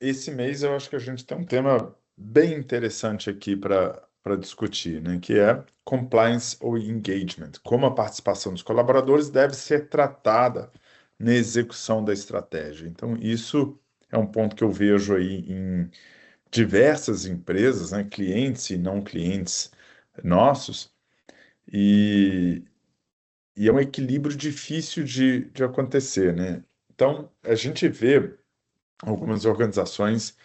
esse mês eu acho que a gente tem um tema bem interessante aqui para discutir, né? Que é compliance ou engagement, como a participação dos colaboradores deve ser tratada na execução da estratégia. Então, isso é um ponto que eu vejo aí em diversas empresas, né? Clientes e não clientes nossos, e, e é um equilíbrio difícil de acontecer, né? Então, a gente vê algumas organizações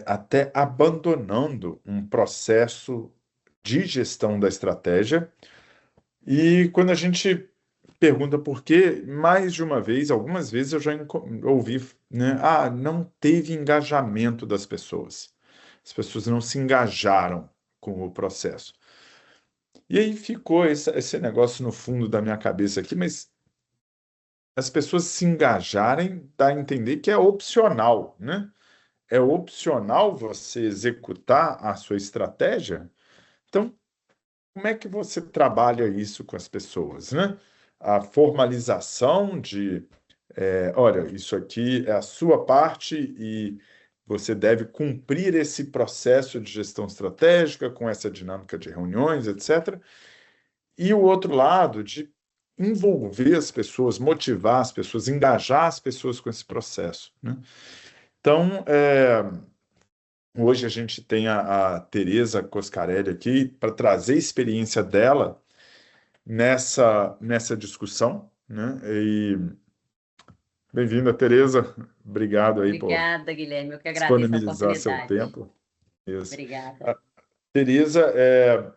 até abandonando um processo de gestão da estratégia. E quando a gente pergunta por quê, mais de uma vez, algumas vezes eu já ouvi, né? Ah, não teve engajamento das pessoas. As pessoas não se engajaram com o processo. E aí ficou esse negócio no fundo da minha cabeça aqui, mas as pessoas se engajarem dá a entender que é opcional, né? É opcional você executar a sua estratégia. Então, como é que você trabalha isso com as pessoas, né? A formalização de, olha, isso aqui é a sua parte e você deve cumprir esse processo de gestão estratégica com essa dinâmica de reuniões, etc. E o outro lado de envolver as pessoas, motivar as pessoas, engajar as pessoas com esse processo, né? Então, hoje a gente tem a Tereza Coscarelli aqui para trazer a experiência dela nessa discussão, né? E bem-vinda, Tereza. Obrigado aí por Obrigada, Guilherme. Eu que agradeço a disponibilizar seu oportunidade. tempo. Isso. Obrigada. A Tereza é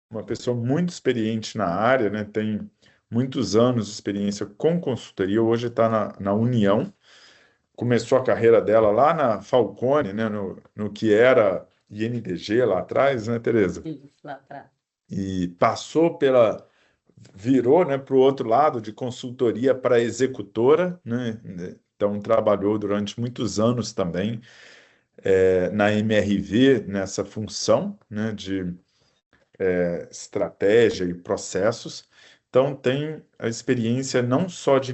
uma pessoa muito experiente na área, né? Tem muitos anos de experiência com consultoria. Hoje está na União. Começou a carreira dela lá na Falcone, né? No que era INDG lá atrás, né, Tereza? Isso, lá atrás. E virou, né, para o outro lado de consultoria para executora, né? Então trabalhou durante muitos anos também na MRV nessa função, né, de estratégia e processos. Então tem a experiência não só de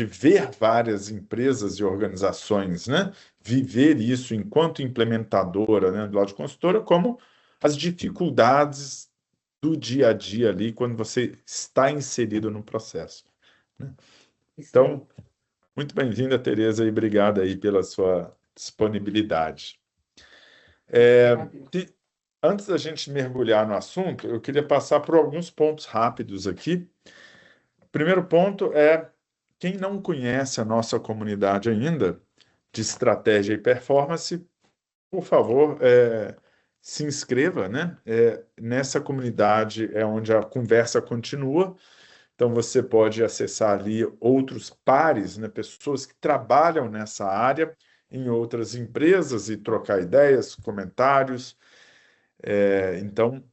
ver várias empresas e organizações, né, viver isso enquanto implementadora, né, do lado de consultora, como as dificuldades do dia a dia ali quando você está inserido no processo, né? Isso aí. Então, muito bem-vinda, Tereza, e obrigada aí pela sua disponibilidade. Eu que É, agradeço. te- Antes da gente mergulhar no assunto, eu queria passar por alguns pontos rápidos aqui. O primeiro ponto é, quem não conhece a nossa comunidade ainda de estratégia e performance, por favor, se inscreva, né? Nessa comunidade é onde a conversa continua. Então, você pode acessar ali outros pares, né, pessoas que trabalham nessa área em outras empresas e trocar ideias, comentários. Então,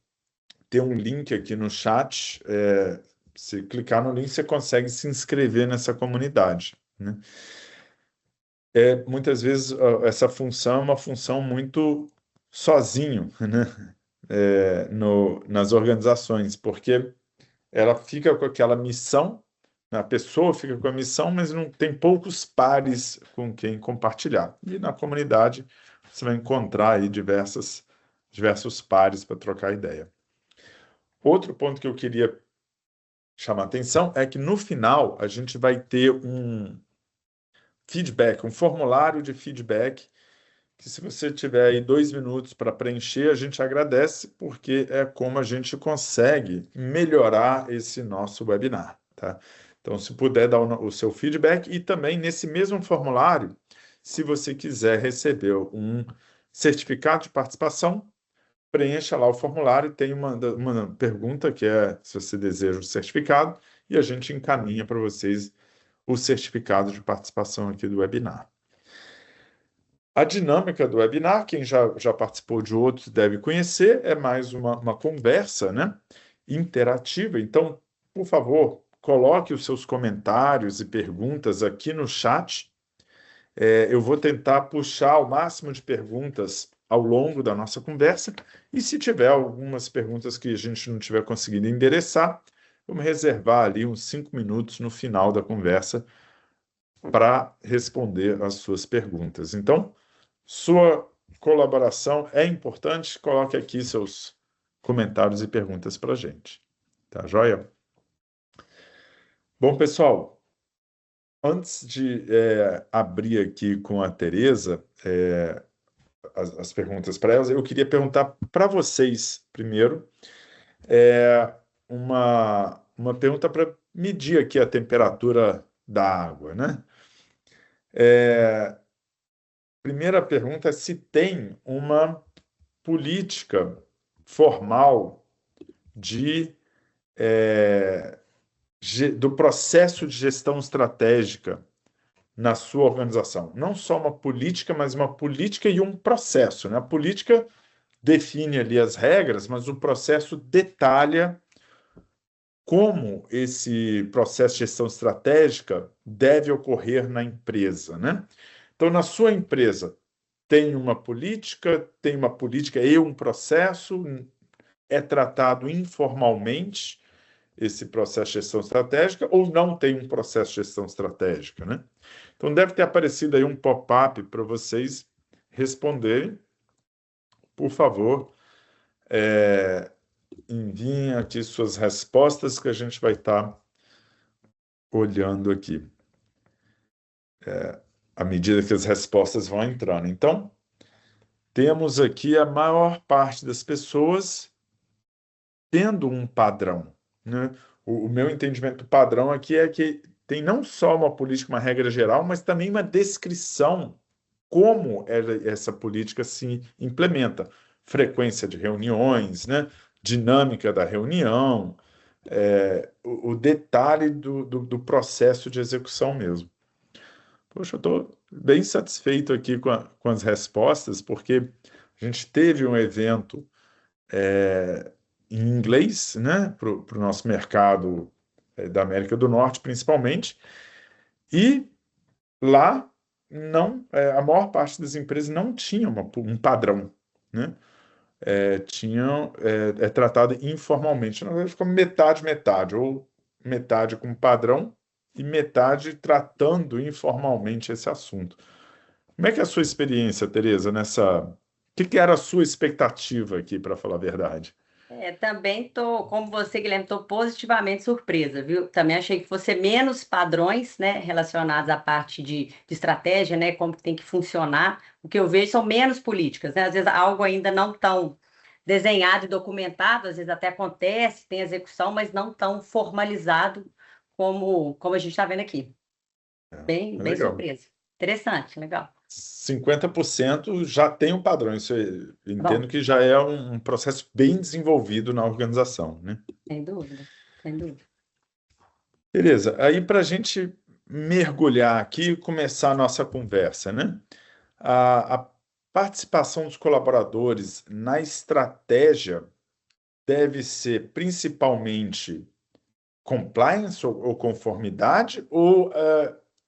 tem um link aqui no chat. Se clicar no link, você consegue se inscrever nessa comunidade, né? Muitas vezes essa função é uma função muito sozinho, né? Nas organizações, porque ela fica com aquela missão, a pessoa fica com a missão, mas não tem poucos pares com quem compartilhar. E na comunidade você vai encontrar aí diversos pares para trocar ideia. Outro ponto que eu queria chamar a atenção é que no final a gente vai ter um feedback, um formulário de feedback, que se você tiver aí 2 minutos para preencher, a gente agradece, porque é como a gente consegue melhorar esse nosso webinar, tá? Então, se puder dar o seu feedback e também nesse mesmo formulário, se você quiser receber um certificado de participação, preencha lá o formulário e tem uma pergunta que é se você deseja o certificado e a gente encaminha para vocês o certificado de participação aqui do webinar. A dinâmica do webinar, quem já participou de outros deve conhecer, é mais uma conversa, né, interativa. Então, por favor, coloque os seus comentários e perguntas aqui no chat. Eu vou tentar puxar o máximo de perguntas ao longo da nossa conversa. E se tiver algumas perguntas que a gente não tiver conseguido endereçar, vamos reservar ali uns 5 minutos no final da conversa para responder às suas perguntas. Então, sua colaboração é importante. Coloque aqui seus comentários e perguntas para a gente. Tá joia? Bom, pessoal, antes de abrir aqui com a Tereza as perguntas para elas, eu queria perguntar para vocês primeiro uma pergunta para medir aqui a temperatura da água, né? Primeira pergunta é se tem uma política formal de, do processo de gestão estratégica na sua organização. Não só uma política, mas uma política e um processo, né? A política define ali as regras, mas o processo detalha como esse processo de gestão estratégica deve ocorrer na empresa, né? Então, na sua empresa, tem uma política e um processo, é tratado informalmente esse processo de gestão estratégica ou não tem um processo de gestão estratégica, né? Então, deve ter aparecido aí um pop-up para vocês responderem. Por favor, enviem aqui suas respostas que a gente vai estar olhando aqui à medida que as respostas vão entrando. Então, temos aqui a maior parte das pessoas tendo um padrão, né? O meu entendimento do padrão aqui é que tem não só uma política, uma regra geral, mas também uma descrição como essa política se implementa. Frequência de reuniões, né? Dinâmica da reunião, o detalhe do processo de execução mesmo. Poxa, eu estou bem satisfeito aqui com as respostas, porque a gente teve um evento em inglês, né, para o nosso mercado da América do Norte, principalmente, e lá não, a maior parte das empresas não tinha um padrão, né? É tratado informalmente. Na verdade, ficou metade, metade, ou metade com padrão e metade tratando informalmente esse assunto. Como é que é a sua experiência, Tereza, nessa... O que era a sua expectativa aqui, para falar a verdade? Também tô, como você, Guilherme, estou positivamente surpresa, viu? Também achei que fosse menos padrões, né, relacionados à parte de estratégia, né, como que tem que funcionar. O que eu vejo são menos políticas, né? Às vezes algo ainda não tão desenhado e documentado, às vezes até acontece, tem execução, mas não tão formalizado como a gente está vendo aqui. Bem Legal. surpresa. Interessante, legal. 50% já tem um padrão. Isso eu Bom, entendo que já é um processo bem desenvolvido na organização, né? sem dúvida, sem dúvida. Beleza. Aí, para a gente mergulhar aqui e começar a nossa conversa, né? A participação dos colaboradores na estratégia deve ser principalmente compliance ou conformidade, ou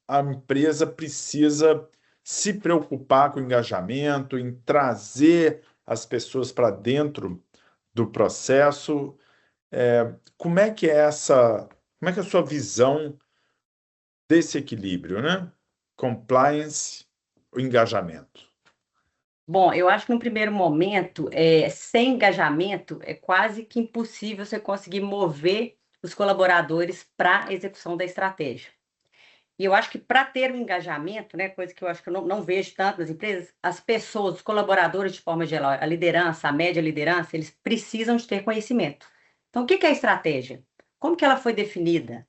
a empresa precisa se preocupar com o engajamento, em trazer as pessoas para dentro do processo? Como é que como é que é a sua visão desse equilíbrio, né? Compliance, o engajamento. Bom, eu acho que no primeiro momento, sem engajamento, é quase que impossível você conseguir mover os colaboradores para a execução da estratégia. E eu acho que para ter um engajamento, né, coisa que eu acho que eu não vejo tanto nas empresas, as pessoas, os colaboradores de forma geral, a liderança, a média liderança, eles precisam de ter conhecimento. Então, o que é a estratégia? Como que ela foi definida?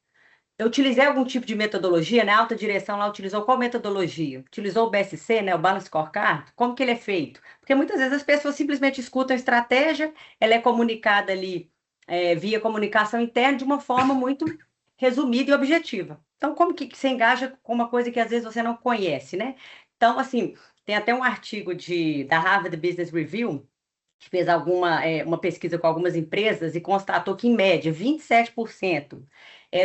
Eu utilizei algum tipo de metodologia, né? A alta direção lá utilizou qual metodologia? Utilizou o BSC, né? O Balance Scorecard? Como que ele é feito? Porque muitas vezes as pessoas simplesmente escutam a estratégia, ela é comunicada ali via comunicação interna de uma forma muito resumida e objetiva. Então, como que você engaja com uma coisa que às vezes você não conhece, né? Então, assim, tem até um artigo da Harvard Business Review que fez uma pesquisa com algumas empresas e constatou que, em média, 27%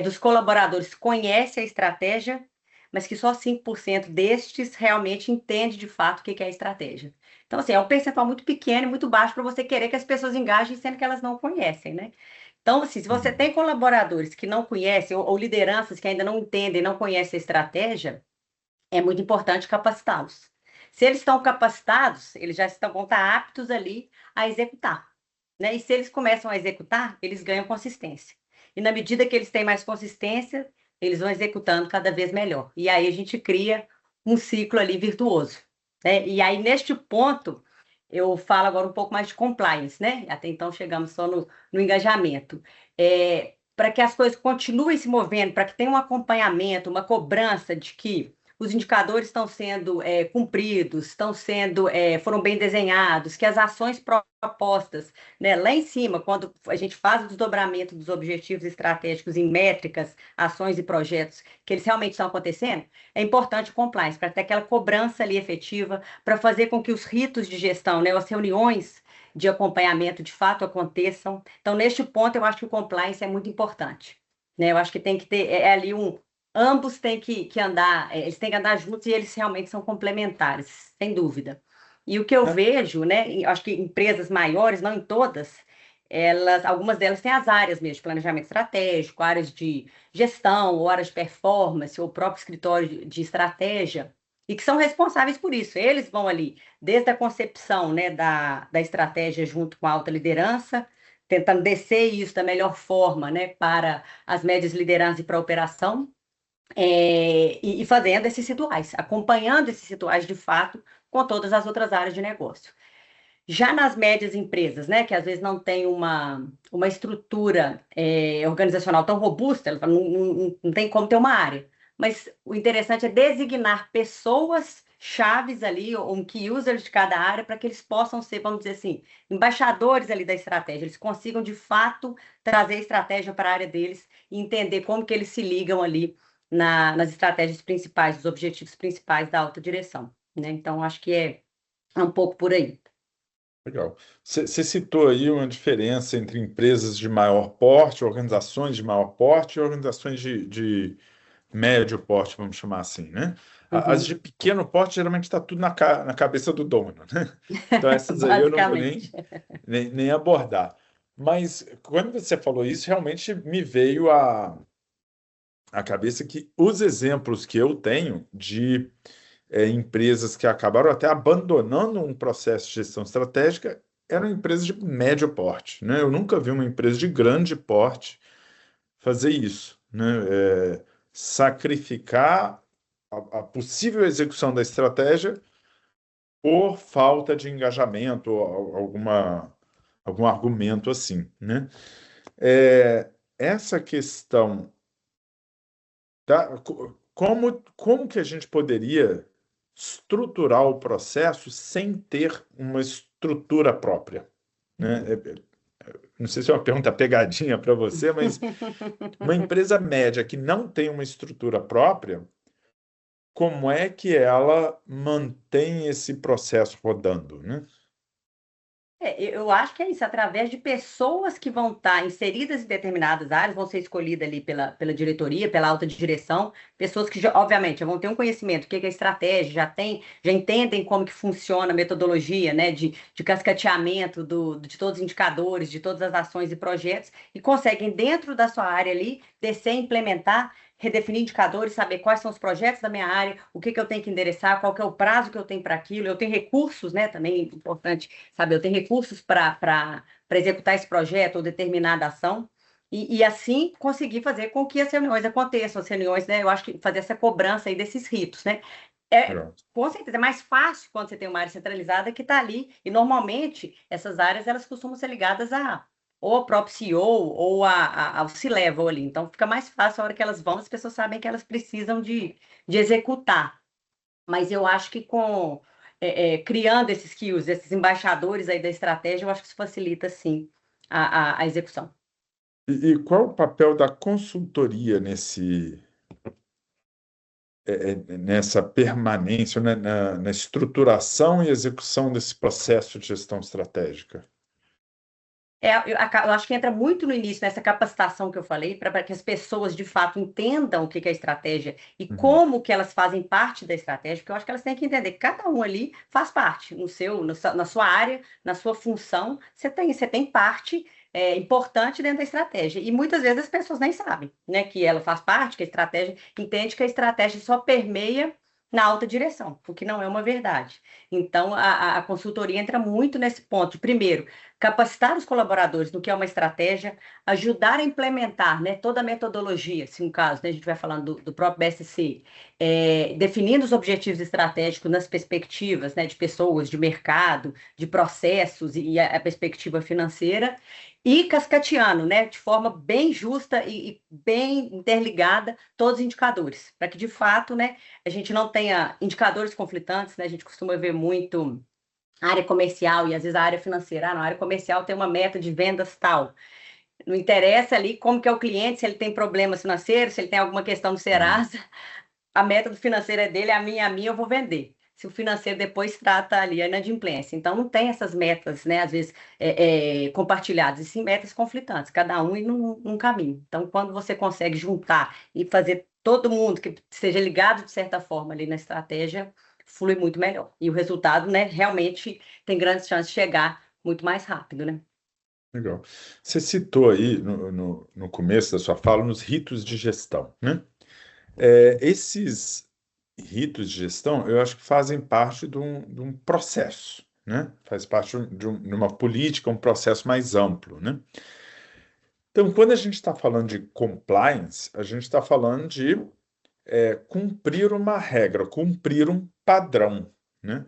dos colaboradores conhecem a estratégia, mas que só 5% destes realmente entende de fato o que é a estratégia. Então, assim, é um percentual muito pequeno e muito baixo para você querer que as pessoas engajem, sendo que elas não conhecem, né? Então, assim, se você tem colaboradores que não conhecem ou lideranças que ainda não entendem, não conhecem a estratégia, é muito importante capacitá-los. Se eles estão capacitados, eles já vão estar aptos ali a executar, né? E se eles começam a executar, eles ganham consistência. E na medida que eles têm mais consistência, eles vão executando cada vez melhor. E aí a gente cria um ciclo ali virtuoso, né? E aí, neste ponto, eu falo agora um pouco mais de compliance, né? Até então chegamos só no engajamento. Para que as coisas continuem se movendo, para que tenha um acompanhamento, uma cobrança de que os indicadores estão sendo cumpridos, foram bem desenhados, que as ações propostas, né, lá em cima, quando a gente faz o desdobramento dos objetivos estratégicos em métricas, ações e projetos, que eles realmente estão acontecendo, é importante o compliance, para ter aquela cobrança ali efetiva, para fazer com que os ritos de gestão, né, as reuniões de acompanhamento de fato aconteçam. Então, neste ponto, eu acho que o compliance é muito importante. Né? Eu acho que tem que ter ali ambos têm que andar, eles têm que andar juntos e eles realmente são complementares, sem dúvida. E o que eu vejo, né, acho que empresas maiores, não em todas, algumas delas têm as áreas mesmo de planejamento estratégico, áreas de gestão, ou áreas de performance, ou próprio escritório de estratégia, e que são responsáveis por isso. Eles vão ali, desde a concepção, né, da estratégia junto com a alta liderança, tentando descer isso da melhor forma, né, para as médias lideranças e para a operação, e fazendo esses rituais, acompanhando esses rituais de fato com todas as outras áreas de negócio. Já nas médias empresas, né, que às vezes não tem uma estrutura organizacional tão robusta, ela não tem como ter uma área. Mas o interessante é designar pessoas chaves ali, ou um key user de cada área, para que eles possam ser, vamos dizer assim, embaixadores ali da estratégia. Eles consigam, de fato, trazer a estratégia para a área deles e entender como que eles se ligam ali nas estratégias principais, os objetivos principais da alta direção. Né? Então, acho que é um pouco por aí. Legal. Você citou aí uma diferença entre empresas de maior porte, organizações de maior porte e organizações de médio porte, vamos chamar assim, né? As Uhum. de pequeno porte geralmente está tudo na cabeça do dono, né? Então essas aí eu não vou Basicamente. nem abordar. Mas quando você falou isso, realmente me veio à cabeça que os exemplos que eu tenho de empresas que acabaram até abandonando um processo de gestão estratégica eram empresas de médio porte, né? Eu nunca vi uma empresa de grande porte fazer isso, né? Sacrificar a possível execução da estratégia por falta de engajamento ou algum argumento assim, né? Essa questão como que a gente poderia estruturar o processo sem ter uma estrutura própria, né? Não sei se é uma pergunta pegadinha para você, mas uma empresa média que não tem uma estrutura própria, como é que ela mantém esse processo rodando, né? Eu acho que é isso, através de pessoas que vão estar inseridas em determinadas áreas, vão ser escolhidas ali pela diretoria, pela alta direção, pessoas que, obviamente, já vão ter um conhecimento, o que é estratégia, já entendem como que funciona a metodologia, né, de cascateamento de todos os indicadores, de todas as ações e projetos, e conseguem, dentro da sua área ali, descer e implementar, redefinir indicadores, saber quais são os projetos da minha área, o que eu tenho que endereçar, qual que é o prazo que eu tenho para aquilo, eu tenho recursos, né, também é importante sabe, eu tenho recursos para executar esse projeto ou determinada ação, e assim conseguir fazer com que as reuniões aconteçam, as reuniões, né? Eu acho que fazer essa cobrança aí desses ritos, né? Legal. Com certeza, é mais fácil quando você tem uma área centralizada que está ali, e normalmente essas áreas elas costumam ser ligadas ou ao próprio CEO ou ao C-level ali, então fica mais fácil a hora que elas vão, as pessoas sabem que elas precisam de executar. Mas eu acho que criando esses skills, esses embaixadores aí da estratégia, eu acho que isso facilita, sim, a execução. E qual o papel da consultoria nessa permanência, né, na estruturação e execução desse processo de gestão estratégica? Eu acho que entra muito no início nessa capacitação que eu falei, para que as pessoas de fato entendam o que que é estratégia e Uhum. como que elas fazem parte da estratégia, porque eu acho que elas têm que entender que cada um ali faz parte na sua área, na sua função, você tem parte importante dentro da estratégia. E muitas vezes as pessoas nem sabem, né, que ela faz parte, que a estratégia, entende que a estratégia só permeia na alta direção, o que não é uma verdade. Então, a consultoria entra muito nesse ponto de, primeiro, capacitar os colaboradores no que é uma estratégia, ajudar a implementar, né, toda a metodologia, se no caso, né, a gente vai falando do próprio BSC, definindo os objetivos estratégicos nas perspectivas, né, de pessoas, de mercado, de processos e a perspectiva financeira, e cascateando, né, de forma bem justa e bem interligada todos os indicadores, para que de fato, né, a gente não tenha indicadores conflitantes, né? A gente costuma ver muito a área comercial e às vezes a área financeira. Na área comercial tem uma meta de vendas tal. Não interessa ali como que é o cliente, se ele tem problemas financeiros, se ele tem alguma questão no Uhum. Serasa, a meta do financeiro é dele, a minha eu vou vender. Se o financeiro depois trata ali a inadimplência. Então, não tem essas metas, né, às vezes, compartilhadas, e sim metas conflitantes, cada um indo num caminho. Então, quando você consegue juntar e fazer todo mundo que esteja ligado, de certa forma, ali na estratégia, flui muito melhor. E o resultado, né, realmente tem grandes chances de chegar muito mais rápido, né? Legal. Você citou aí no começo da sua fala nos ritos de gestão, né? Esses ritos de gestão, eu acho que fazem parte de um processo, né? Faz parte de uma política, um processo mais amplo, né? Então, quando a gente está falando de compliance, a gente está falando de cumprir uma regra, cumprir um padrão, né?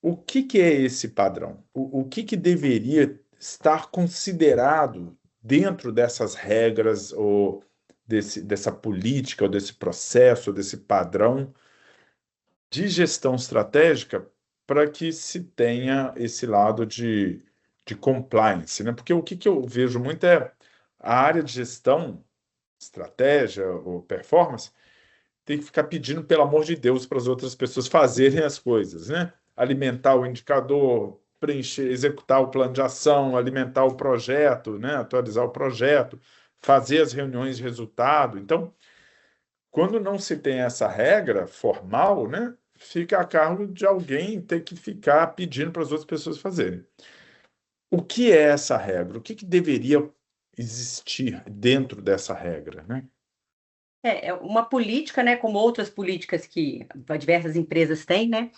O que que é esse padrão? O que que deveria estar considerado dentro dessas regras ou dessa política, ou desse processo, ou desse padrão de gestão estratégica para que se tenha esse lado de compliance, né? Porque o que que eu vejo muito é a área de gestão, estratégia ou performance tem que ficar pedindo, pelo amor de Deus, para as outras pessoas fazerem as coisas, né? Alimentar o indicador, preencher, executar o plano de ação, alimentar o projeto, né? Atualizar o projeto, fazer as reuniões de resultado. Então, quando não se tem essa regra formal, né? Fica a cargo de alguém ter que ficar pedindo para as outras pessoas fazerem. O que é essa regra? O que que deveria existir dentro dessa regra, né? É uma política, né, como outras políticas que diversas empresas têm, né,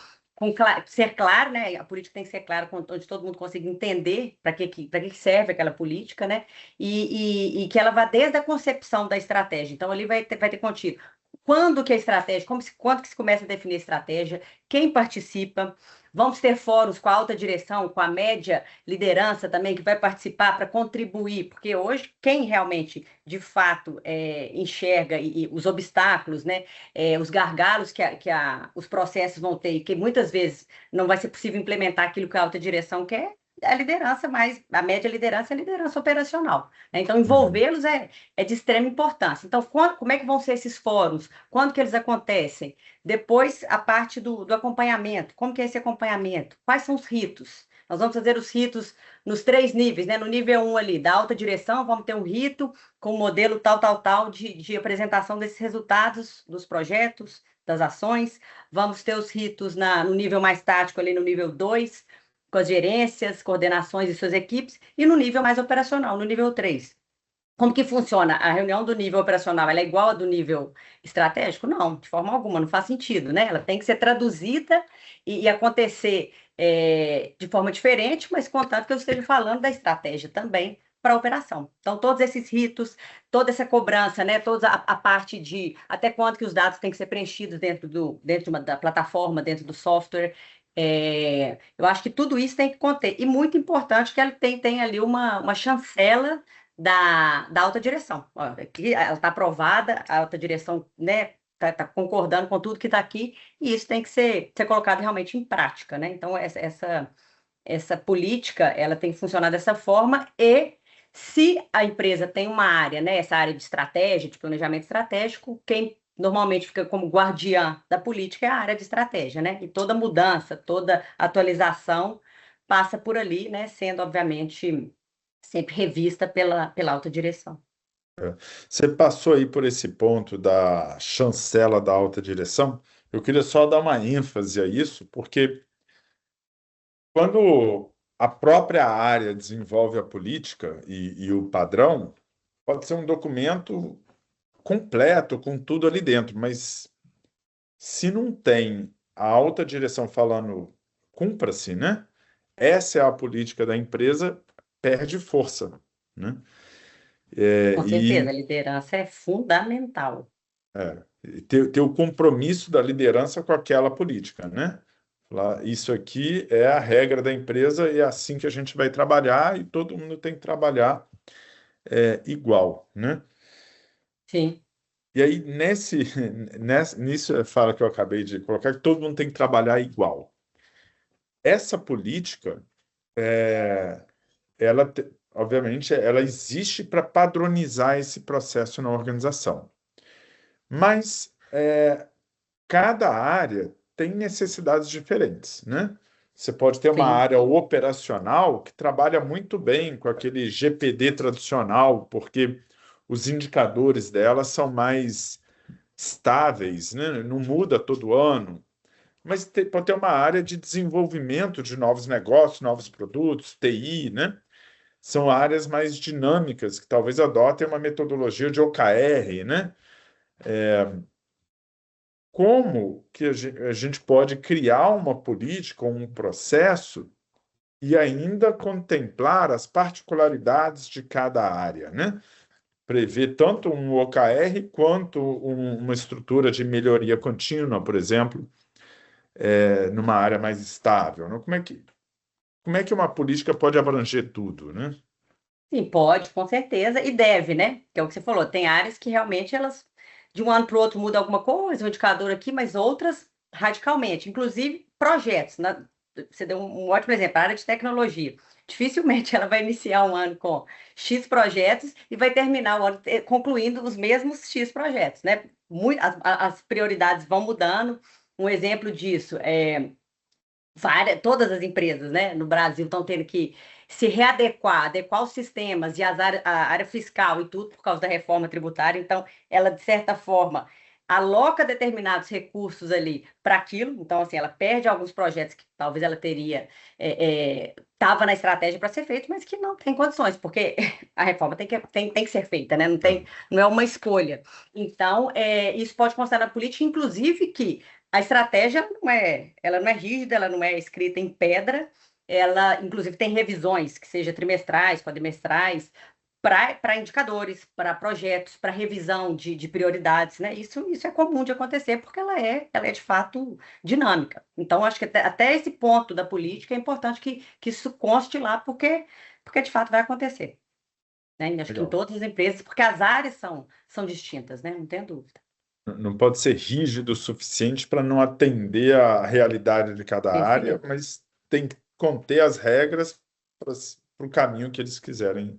ser claro, né, a política tem que ser clara, onde todo mundo consiga entender para que serve aquela política, né, e que ela vá desde a concepção da estratégia. Então, ali vai ter contido quando que a estratégia, quando que se começa a definir a estratégia, quem participa, vamos ter fóruns com a alta direção, com a média liderança também, que vai participar para contribuir, porque hoje quem realmente de fato enxerga e os obstáculos, né, os gargalos os processos vão ter, e que muitas vezes não vai ser possível implementar aquilo que a alta direção quer, a liderança, mais a média liderança é a liderança operacional, né? Então, Uhum. envolvê-los é de extrema importância. Então, como é que vão ser esses fóruns? Quando que eles acontecem? Depois, a parte do acompanhamento. Como que é esse acompanhamento? Quais são os ritos? Nós vamos fazer os ritos nos 3 níveis, né? No nível 1 ali, da alta direção, vamos ter um rito com o modelo tal, de apresentação desses resultados dos projetos, das ações. Vamos ter os ritos no nível mais tático, ali no nível 2 com as gerências, coordenações e suas equipes, e no nível mais operacional, no nível 3. Como que funciona? A reunião do nível operacional, ela é igual à do nível estratégico? Não, de forma alguma, não faz sentido, né? Ela tem que ser traduzida e acontecer de forma diferente, mas contanto que eu esteja falando da estratégia também para a operação. Então, todos esses ritos, toda essa cobrança, né? Toda a parte de até quando que os dados têm que ser preenchidos da plataforma, dentro do software. Eu acho que tudo isso tem que conter. E muito importante que ela tem ali uma chancela da alta direção. Ó, aqui ela está aprovada, a alta direção, né, tá concordando com tudo que está aqui, e isso tem que ser colocado realmente em prática, né? Então, essa política, ela tem que funcionar dessa forma, e se a empresa tem uma área, né, essa área de estratégia, de planejamento estratégico, quem normalmente fica como guardiã da política é a área de estratégia, né? E toda mudança, toda atualização passa por ali, né, sendo, obviamente, sempre revista pela alta direção. Você passou aí por esse ponto da chancela da alta direção. Eu queria só dar uma ênfase a isso, porque quando a própria área desenvolve a política e o padrão, pode ser um documento completo, com tudo ali dentro, mas Se não tem a alta direção falando cumpra-se, né? Essa é a política da empresa, perde força, né? Com certeza, a liderança é fundamental. E ter o compromisso da liderança com aquela política, né? Falar, isso aqui é a regra da empresa e é assim que a gente vai trabalhar e todo mundo tem que trabalhar igual, né? Sim, E aí, nisso fala que eu acabei de colocar, que todo mundo tem que trabalhar igual. Essa política, obviamente, ela existe para padronizar esse processo na organização. Mas cada área tem necessidades diferentes, né? Você pode ter uma sim. área operacional que trabalha muito bem com aquele GPD tradicional, porque os indicadores dela são mais estáveis, né? Não muda todo ano. Mas pode ter uma área de desenvolvimento de novos negócios, novos produtos, TI, né? São áreas mais dinâmicas, que talvez adotem uma metodologia de OKR, né? Como que a gente pode criar uma política, um processo e ainda contemplar as particularidades de cada área, né? Prever tanto um OKR quanto uma estrutura de melhoria contínua, por exemplo, numa área mais estável, né? Como é que uma política pode abranger tudo, né? Sim, pode, com certeza, e deve, né? Que é o que você falou, tem áreas que realmente elas, de um ano para o outro, muda alguma coisa, um indicador aqui, mas outras radicalmente. Inclusive, projetos. Você deu um ótimo exemplo, a área de tecnologia. Dificilmente ela vai iniciar um ano com X projetos e vai terminar o ano concluindo os mesmos X projetos, né? As prioridades vão mudando. Um exemplo disso é todas as empresas, né, no Brasil estão tendo que se readequar, adequar os sistemas e a área fiscal e tudo por causa da reforma tributária. Então, ela, de certa forma, aloca determinados recursos ali para aquilo. Então, assim, ela perde alguns projetos que talvez ela teria, estava na estratégia para ser feito, mas que não tem condições, porque a reforma tem que ser feita, né? Não é uma escolha. Então, isso pode constar na política, inclusive que a estratégia ela não é rígida, ela não é escrita em pedra, ela, inclusive, tem revisões, que seja trimestrais, quadrimestrais, para indicadores, para projetos, para revisão de prioridades, né? Isso é comum de acontecer, porque ela é de fato dinâmica. Então, acho que até esse ponto da política é importante que isso conste lá, porque de fato vai acontecer. Né? E acho que em Legal. todas as empresas, porque as áreas são distintas, né? Não tem dúvida. Não pode ser rígido o suficiente para não atender à realidade de cada área, Perfeito. mas tem que conter as regras para o caminho que eles quiserem,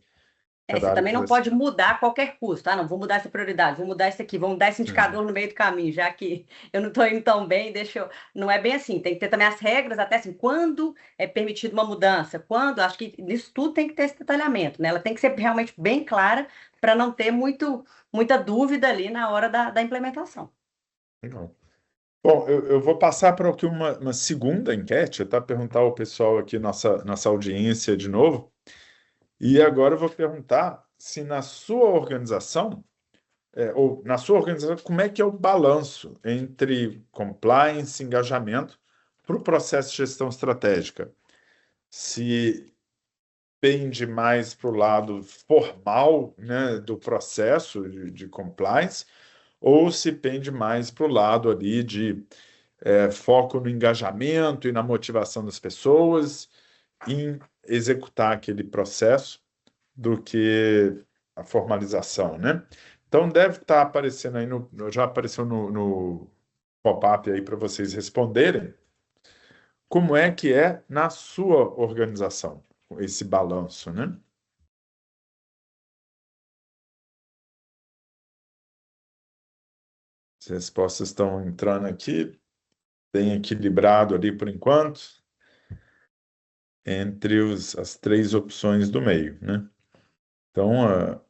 cada Você área também não quiser pode seguir. mudar a qualquer custo. Ah, não, vou mudar essa prioridade, vou mudar isso aqui, vou mudar esse Sim, indicador no meio do caminho, já que eu não estou indo tão bem, deixa eu. Não é bem assim. Tem que ter também as regras, até assim, quando é permitido uma mudança, quando, acho que nisso tudo tem que ter esse detalhamento, né? Ela tem que ser realmente bem clara para não ter muita dúvida ali na hora da implementação. legal. Bom, eu vou passar para aqui uma segunda enquete, tá? Perguntar ao pessoal aqui, nossa audiência de novo. E agora eu vou perguntar se na sua organização, ou na sua organização, como é que é o balanço entre compliance e engajamento para o processo de gestão estratégica? Se pende mais para o lado formal, né, do processo de compliance, ou se pende mais para o lado ali de foco no engajamento e na motivação das pessoas em executar aquele processo do que a formalização, né? Então deve estar aparecendo aí já apareceu no pop-up aí para vocês responderem como é que é na sua organização esse balanço, né? As respostas estão entrando aqui, bem equilibrado ali por enquanto, entre as três opções do meio, né? Então,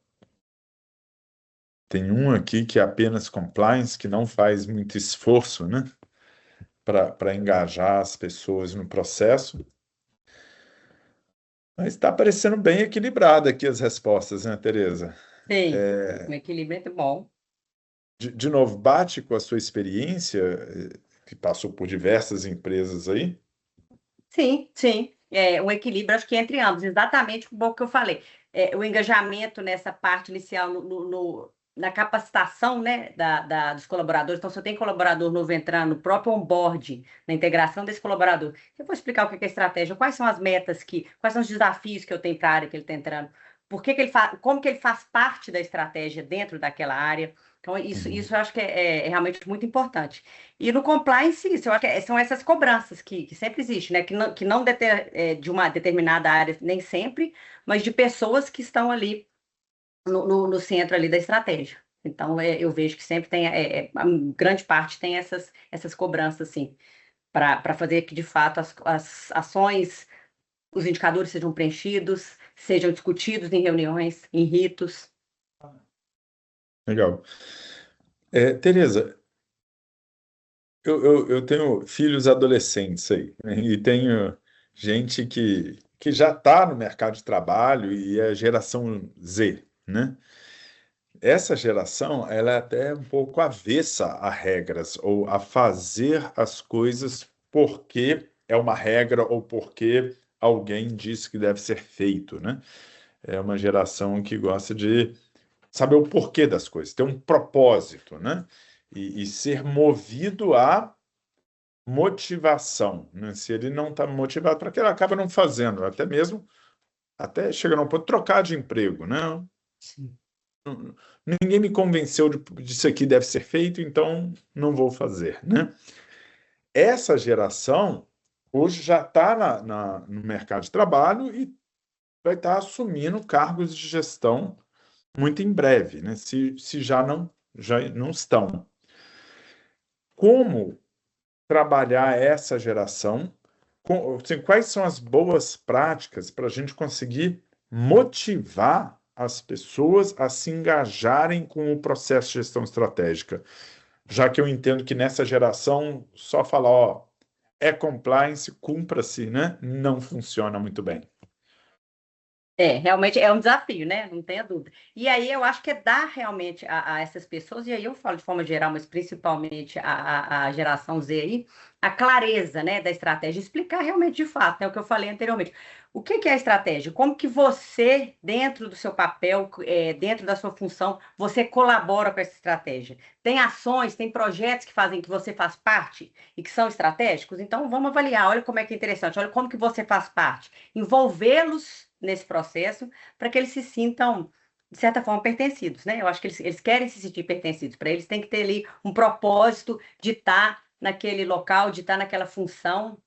tem um aqui que é apenas compliance, que não faz muito esforço, né, para engajar as pessoas no processo. Mas está parecendo bem equilibrado aqui as respostas, né, Tereza? Sim, um equilíbrio é muito bom. de novo, bate com a sua experiência, que passou por diversas empresas aí? Sim, sim. É um equilíbrio, acho que entre ambos, exatamente o que eu falei. O engajamento nessa parte inicial, na capacitação, né, dos colaboradores. Então, se eu tenho colaborador novo entrando, no próprio onboarding, na integração desse colaborador, eu vou explicar o que é estratégia, quais são as metas, quais são os desafios que eu tenho para a área que ele está entrando, por que que ele como que ele faz parte da estratégia dentro daquela área. Então, Uhum. isso eu acho que é realmente muito importante. E no compliance, isso, eu acho que são essas cobranças que sempre existem, né? De uma determinada área, nem sempre, mas de pessoas que estão ali no centro ali da estratégia. Então, eu vejo que sempre tem, a grande parte tem essas cobranças, assim, para fazer que, de fato, as ações, os indicadores sejam preenchidos, sejam discutidos em reuniões, em ritos. Legal. Tereza, eu tenho filhos adolescentes aí, né? E tenho gente que já está no mercado de trabalho e é geração Z, né? Essa geração, ela é até um pouco avessa a regras ou a fazer as coisas porque é uma regra ou porque alguém disse que deve ser feito, né? É uma geração que gosta de saber o porquê das coisas, ter um propósito, né? E ser movido à motivação, né? Se ele não está motivado para aquilo, ele acaba não fazendo, até mesmo, até chega a ponto de trocar de emprego, né? Sim. Ninguém me convenceu de isso aqui deve ser feito, então não vou fazer, né? Essa geração hoje já está no mercado de trabalho e vai estar assumindo cargos de gestão muito em breve, né? Se já não estão. Como trabalhar essa geração? Assim, quais são as boas práticas para a gente conseguir motivar as pessoas a se engajarem com o processo de gestão estratégica? Já que eu entendo que nessa geração só falar, ó, é compliance, cumpra-se, né? Não funciona muito bem. Realmente é um desafio, né? Não tenha dúvida. E aí eu acho que é dar realmente a essas pessoas, e aí eu falo de forma geral, mas principalmente a geração Z aí, a clareza, né, da estratégia, explicar realmente de fato, é o que eu falei anteriormente. O que que é a estratégia? Como que você, dentro do seu papel, dentro da sua função, você colabora com essa estratégia? Tem ações, tem projetos que fazem que você faz parte e que são estratégicos? Então vamos avaliar, olha como é que é interessante, olha como que você faz parte envolvê-los nesse processo para que eles se sintam, de certa forma, pertencidos, né? Eu acho que eles querem se sentir pertencidos, para eles tem que ter ali um propósito de estar naquele local, de estar naquela função,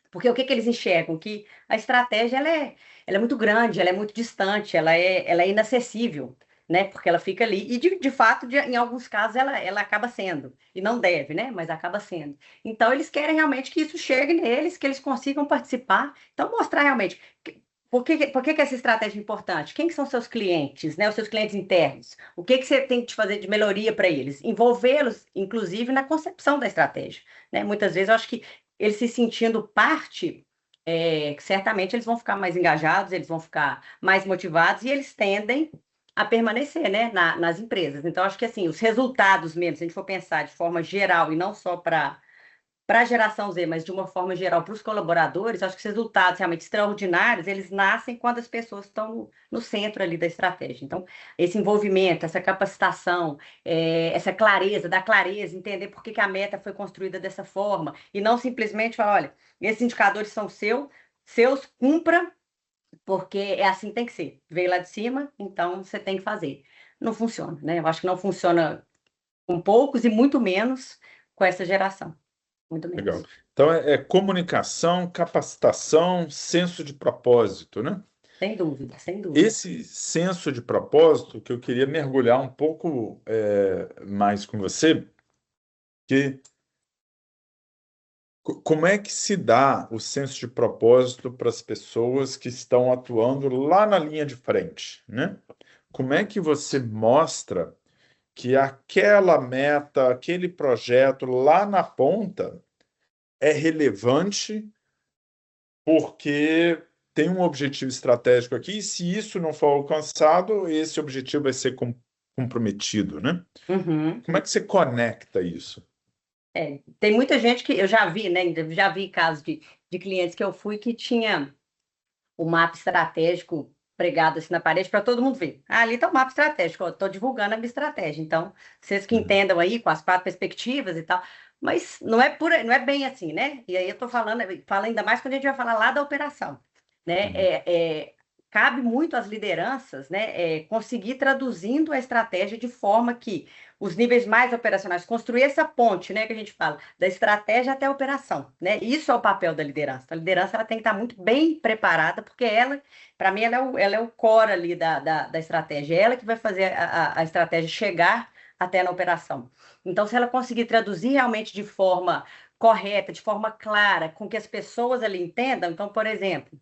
porque o que que eles enxergam? Que a estratégia ela é muito grande, ela é muito distante, ela é inacessível, né? Porque ela fica ali, e de fato, em alguns casos, ela acaba sendo, e não deve, né? Mas acaba sendo. Então, eles querem realmente que isso chegue neles, que eles consigam participar. Então, mostrar realmente. Por que que essa estratégia é importante? Quem que são seus clientes, né? Os seus clientes internos? O que que você tem que fazer de melhoria para eles? Envolvê-los, inclusive, na concepção da estratégia, né? Muitas vezes eu acho que eles se sentindo parte, certamente eles vão ficar mais engajados, eles vão ficar mais motivados e eles tendem a permanecer, né, nas empresas. Então, acho que assim, os resultados mesmo, se a gente for pensar de forma geral e não só para a geração Z, mas de uma forma geral para os colaboradores, acho que os resultados realmente extraordinários, eles nascem quando as pessoas estão no centro ali da estratégia. Então, esse envolvimento, essa capacitação, essa clareza, dar clareza, entender por que que a meta foi construída dessa forma, e não simplesmente falar, olha, esses indicadores são seus, cumpra, porque é assim que tem que ser. Veio lá de cima, então você tem que fazer. Não funciona, né? Eu acho que não funciona com poucos e muito menos com essa geração. Muito Legal. menos. Então, é comunicação, capacitação, senso de propósito, né? Sem dúvida, sem dúvida. Esse senso de propósito que eu queria mergulhar um pouco mais com você, que como é que se dá o senso de propósito para as pessoas que estão atuando lá na linha de frente, né? Como é que você mostra que aquela meta, aquele projeto lá na ponta é relevante porque tem um objetivo estratégico aqui, e se isso não for alcançado, esse objetivo vai ser comprometido, né? Uhum. Como é que você conecta isso? Tem muita gente que eu já vi, né? Já vi casos de clientes que eu fui que tinha o mapa estratégico pregado assim na parede para todo mundo ver. Ah, ali está o mapa estratégico, eu estou divulgando a minha estratégia. Então, vocês que Uhum, entendam aí com as 4 perspectivas e tal. Mas não é bem assim, né? E aí eu estou falando, falo ainda mais quando a gente vai falar lá da operação, né? uhum. Cabe muito às lideranças, né, conseguir traduzindo a estratégia de forma que os níveis mais operacionais, construir essa ponte, né, que a gente fala, da estratégia até a operação, né? Isso é o papel da liderança. A liderança ela tem que estar muito bem preparada, porque ela, para mim, ela é o core ali da estratégia. É ela que vai fazer a estratégia chegar até na operação. Então, se ela conseguir traduzir realmente de forma correta, de forma clara, com que as pessoas ali entendam, então, por exemplo,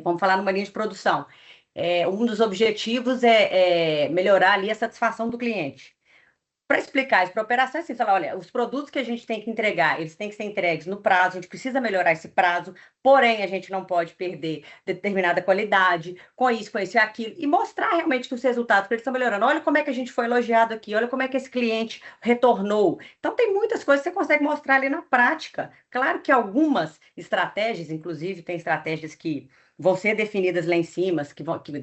vamos falar numa linha de produção. Um dos objetivos é melhorar ali a satisfação do cliente. Para explicar isso para a operação, é assim, falar, olha, os produtos que a gente tem que entregar, eles têm que ser entregues no prazo, a gente precisa melhorar esse prazo, porém a gente não pode perder determinada qualidade, com isso e aquilo, e mostrar realmente que os resultados que eles estão melhorando. Olha como é que a gente foi elogiado aqui, olha como é que esse cliente retornou. Então, tem muitas coisas que você consegue mostrar ali na prática. Claro que algumas estratégias, inclusive, tem estratégias que vão ser definidas lá em cima,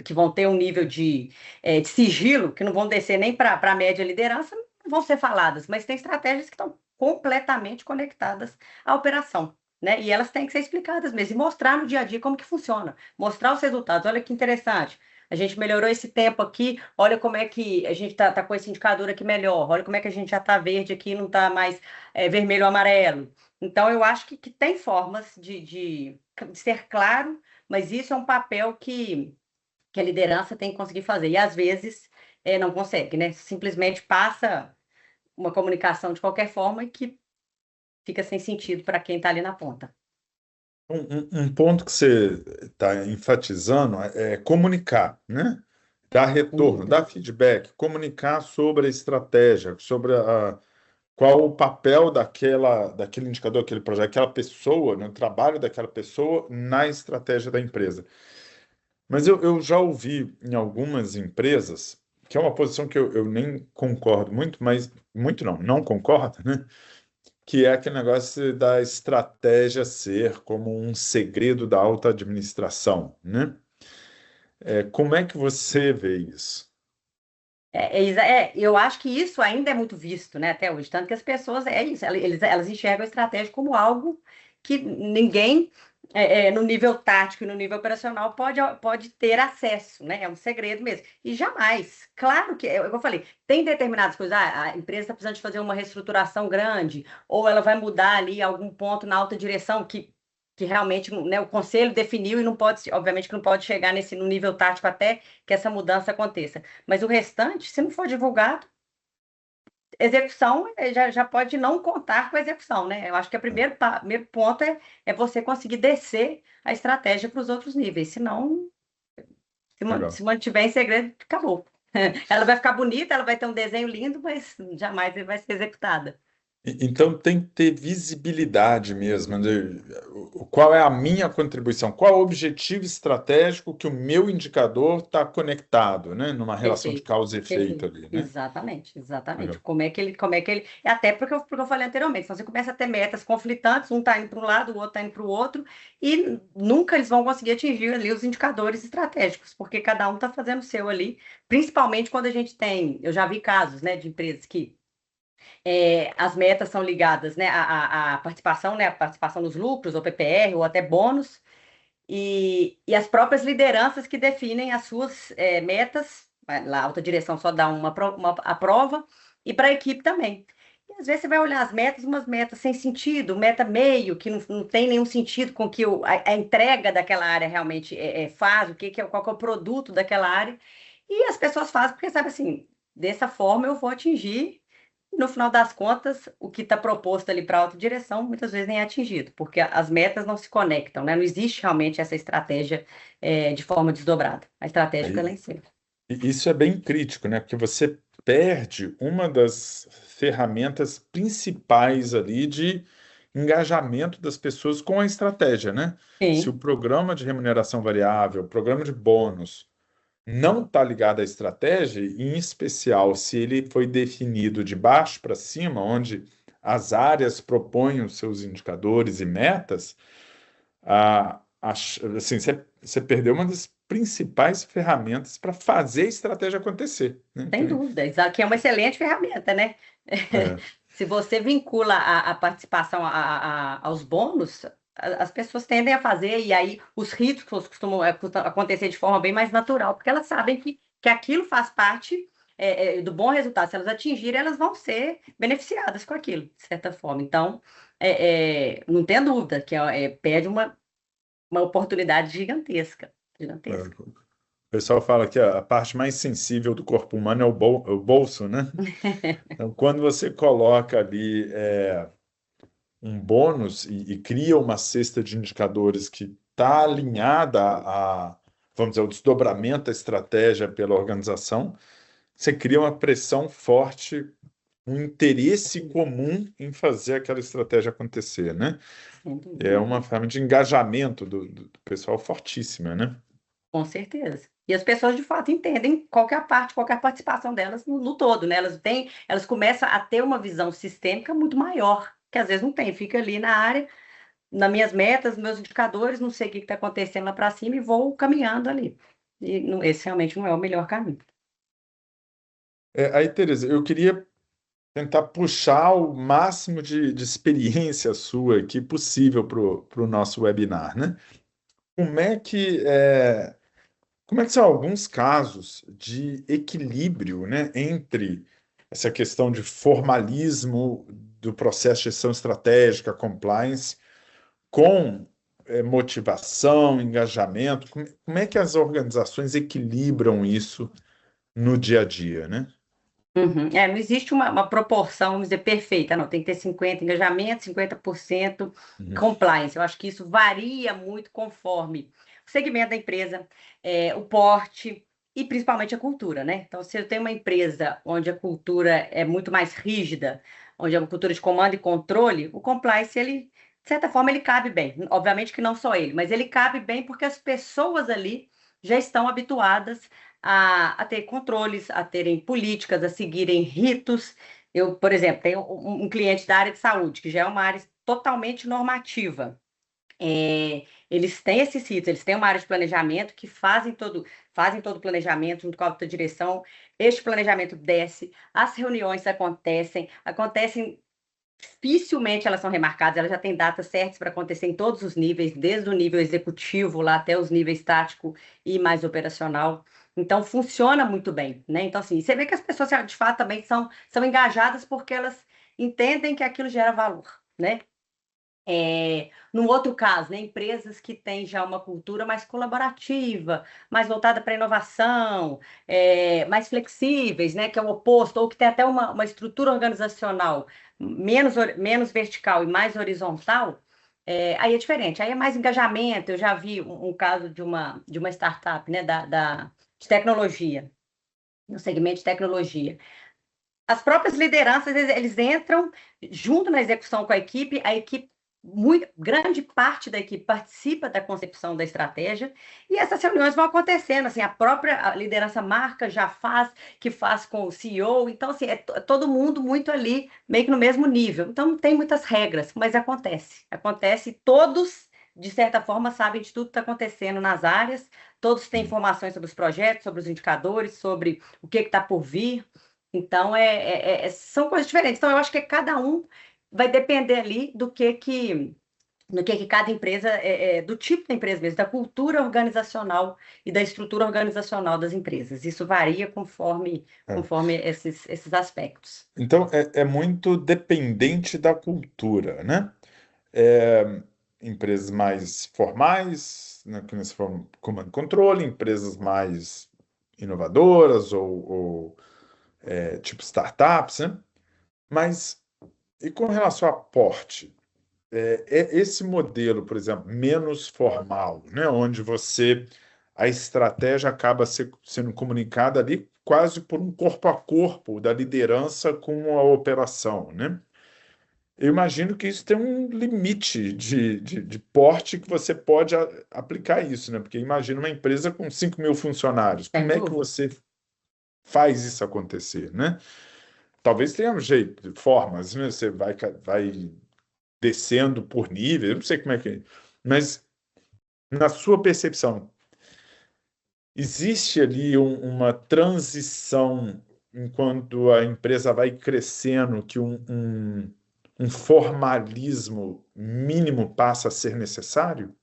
que vão ter um nível de sigilo, que não vão descer nem para a média liderança, vão ser faladas, mas tem estratégias que estão completamente conectadas à operação, né? E elas têm que ser explicadas mesmo, e mostrar no dia a dia como que funciona, mostrar os resultados. Olha que interessante. A gente melhorou esse tempo aqui, olha como é que a gente está com esse indicador aqui melhor, olha como é que a gente já está verde aqui, não está mais vermelho ou amarelo. Então, eu acho que tem formas de ser claro, mas isso é um papel que a liderança tem que conseguir fazer. E às vezes não consegue, né? Simplesmente passa uma comunicação de qualquer forma e que fica sem sentido para quem está ali na ponta. Um ponto que você está enfatizando é comunicar, né? Dar retorno, Uhum. dar feedback, comunicar sobre a estratégia, sobre qual o papel daquele indicador, aquele projeto, aquela pessoa, no trabalho daquela pessoa na estratégia da empresa. Mas eu já ouvi em algumas empresas, que é uma posição que eu nem concordo muito, mas muito não concordo, né? Que é aquele negócio da estratégia ser como um segredo da alta administração, né? Como é que você vê isso? Eu acho que isso ainda é muito visto, né, até hoje, tanto que as pessoas, é isso, elas enxergam a estratégia como algo que ninguém, no nível tático e no nível operacional, pode ter acesso, né, é um segredo mesmo, e jamais, claro que, eu falei, tem determinadas coisas, a empresa está precisando de fazer uma reestruturação grande, ou ela vai mudar ali algum ponto na alta direção, que realmente, né, o conselho definiu e não pode, obviamente que não pode chegar no nível tático até que essa mudança aconteça. Mas o restante, se não for divulgado, execução já pode não contar com a execução, né? Eu acho que o primeiro ponto é você conseguir descer a estratégia para os outros níveis. Senão, Legal. se mantiver em segredo, acabou. Ela vai ficar bonita, ela vai ter um desenho lindo, mas jamais vai ser executada. Então tem que ter visibilidade mesmo, de qual é a minha contribuição, qual é o objetivo estratégico que o meu indicador está conectado, né? Numa relação de Perfeito. causa e efeito Perfeito. ali, né? Exatamente, exatamente. Legal. Como é que ele. Até porque eu falei anteriormente, se você começa a ter metas conflitantes, um está indo para um lado, o outro está indo para o outro, e nunca eles vão conseguir atingir ali os indicadores estratégicos, porque cada um está fazendo o seu ali, principalmente quando a gente tem, eu já vi casos, né, de empresas que as metas são ligadas, né, à participação, né, a participação nos lucros, ou PPR, ou até bônus, e as próprias lideranças que definem as suas metas, lá a alta direção só dá a prova, e para a equipe também. E às vezes você vai olhar as metas, umas metas sem sentido, meta meio, que não tem nenhum sentido com que a entrega daquela área realmente faz, qual que é o produto daquela área, e as pessoas fazem porque, sabe assim, dessa forma eu vou atingir no final das contas, o que está proposto ali para a autodireção muitas vezes nem é atingido, porque as metas não se conectam, né? Não existe realmente essa estratégia de forma desdobrada. A estratégia fica lá Aí, em cima. isso é bem crítico, né? Porque você perde uma das ferramentas principais ali de engajamento das pessoas com a estratégia, né? Se o Sim, programa de remuneração variável, o programa de bônus, não está ligado à estratégia, e em especial se ele foi definido de baixo para cima, onde as áreas propõem os seus indicadores e metas, assim, você perdeu uma das principais ferramentas para fazer a estratégia acontecer, né? Sem dúvida. Isso aqui é uma excelente ferramenta, né? É, Se você vincula a participação aos bônus, as pessoas tendem a fazer, e aí os riscos costumam acontecer de forma bem mais natural, porque elas sabem que aquilo faz parte do bom resultado. Se elas atingirem, elas vão ser beneficiadas com aquilo, de certa forma. Então, não tem dúvida que pede uma oportunidade gigantesca, gigantesca. o pessoal fala que a parte mais sensível do corpo humano é o bolso, né? Então, quando você coloca ali um bônus e cria uma cesta de indicadores que está alinhada vamos dizer, o desdobramento da estratégia pela organização, você cria uma pressão forte, um interesse comum em fazer aquela estratégia acontecer, né? Sem É dúvida. uma forma de engajamento do pessoal fortíssima, né? Com certeza. E as pessoas de fato entendem qual que é a parte, qual que é a participação delas no todo, né? Elas começam a ter uma visão sistêmica muito maior, que às vezes não tem. Fica ali na área, nas minhas metas, meus indicadores, não sei o que está acontecendo lá para cima e vou caminhando ali. E esse realmente não é o melhor caminho. Aí, Tereza, eu queria tentar puxar o máximo de experiência sua aqui possível para o nosso webinar, né? Como é que é, Como é que são alguns casos de equilíbrio, né, entre essa questão de formalismo do processo de gestão estratégica, compliance, com motivação, engajamento? Como é que as organizações equilibram isso no dia a dia, né? Uhum. Não existe uma proporção, vamos dizer, perfeita, não. Tem que ter 50% engajamento, 50% Uhum. compliance. Eu acho que isso varia muito conforme o segmento da empresa, o porte e principalmente a cultura, né? Então, se eu tenho uma empresa onde a cultura é muito mais rígida, onde é uma cultura de comando e controle, o compliance, ele, de certa forma, ele cabe bem. Obviamente que não só ele, mas ele cabe bem porque as pessoas ali já estão habituadas a ter controles, a terem políticas, a seguirem ritos. Eu, por exemplo, tenho um cliente da área de saúde, que já é uma área totalmente normativa. Eles têm esses ritos, eles têm uma área de planejamento que fazem todo o planejamento junto com a alta direção. Este planejamento desce, as reuniões acontecem. Dificilmente elas são remarcadas, elas já têm datas certas para acontecer em todos os níveis, desde o nível executivo lá até os níveis tático e mais operacional. Então funciona muito bem, né? Então, assim, você vê que as pessoas de fato também são engajadas porque elas entendem que aquilo gera valor, né? Num outro caso, né, empresas que têm já uma cultura mais colaborativa, mais voltada para a inovação, mais flexíveis, né, que é o oposto, ou que tem até uma estrutura organizacional menos vertical e mais horizontal, aí é diferente, aí é mais engajamento. Eu já vi um caso de uma startup, né, de tecnologia, no segmento de tecnologia. As próprias lideranças, eles entram junto na execução com a equipe, muito grande parte da equipe participa da concepção da estratégia, e essas reuniões vão acontecendo, assim, a própria liderança marca já faz, que faz com o CEO, então, assim, é todo mundo muito ali, meio que no mesmo nível. Então, não tem muitas regras, mas acontece, todos, de certa forma, sabem de tudo que está acontecendo nas áreas, todos têm informações sobre os projetos, sobre os indicadores, sobre o que está por vir. Então, são coisas diferentes. Então, eu acho que cada um vai depender ali do que cada empresa, do tipo da empresa mesmo, da cultura organizacional e da estrutura organizacional das empresas. Isso varia conforme, É. conforme esses aspectos. Então, é muito dependente da cultura, né? É, empresas mais formais, né, que nesse forma comando e controle, empresas mais inovadoras ou tipo startups, né? Mas e com relação a porte? Esse modelo, por exemplo, menos formal, né, onde a estratégia acaba sendo comunicada ali quase por um corpo a corpo da liderança com a operação, né? eu imagino que isso tem um limite de porte que você pode aplicar isso, né? Porque imagina uma empresa com 5.000 funcionários. Como Sem é que dúvida. você faz isso acontecer, né? Talvez tenha um jeito, formas, né? Você vai descendo por nível, eu não sei como é que é. Mas, na sua percepção, existe ali uma transição enquanto a empresa vai crescendo, que um formalismo mínimo passa a ser necessário?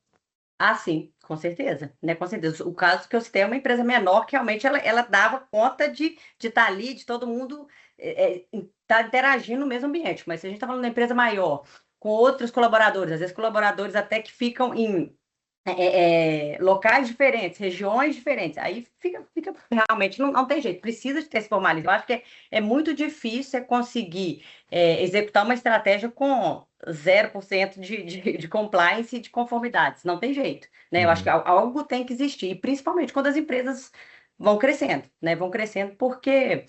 Ah, sim, com certeza, né? Com certeza. O caso que eu citei é uma empresa menor que realmente ela dava conta de estar ali, de todo mundo estar interagindo no mesmo ambiente. Mas se a gente está falando de uma empresa maior, com outros colaboradores, às vezes colaboradores até que ficam em locais diferentes, regiões diferentes. Aí fica realmente, não tem jeito, precisa de ter esse formalismo. Eu acho que é muito difícil você conseguir executar uma estratégia com 0% de compliance e de conformidades. Não tem jeito, né? Eu acho que Uhum, algo tem que existir, e principalmente quando as empresas vão crescendo, né? Vão crescendo porque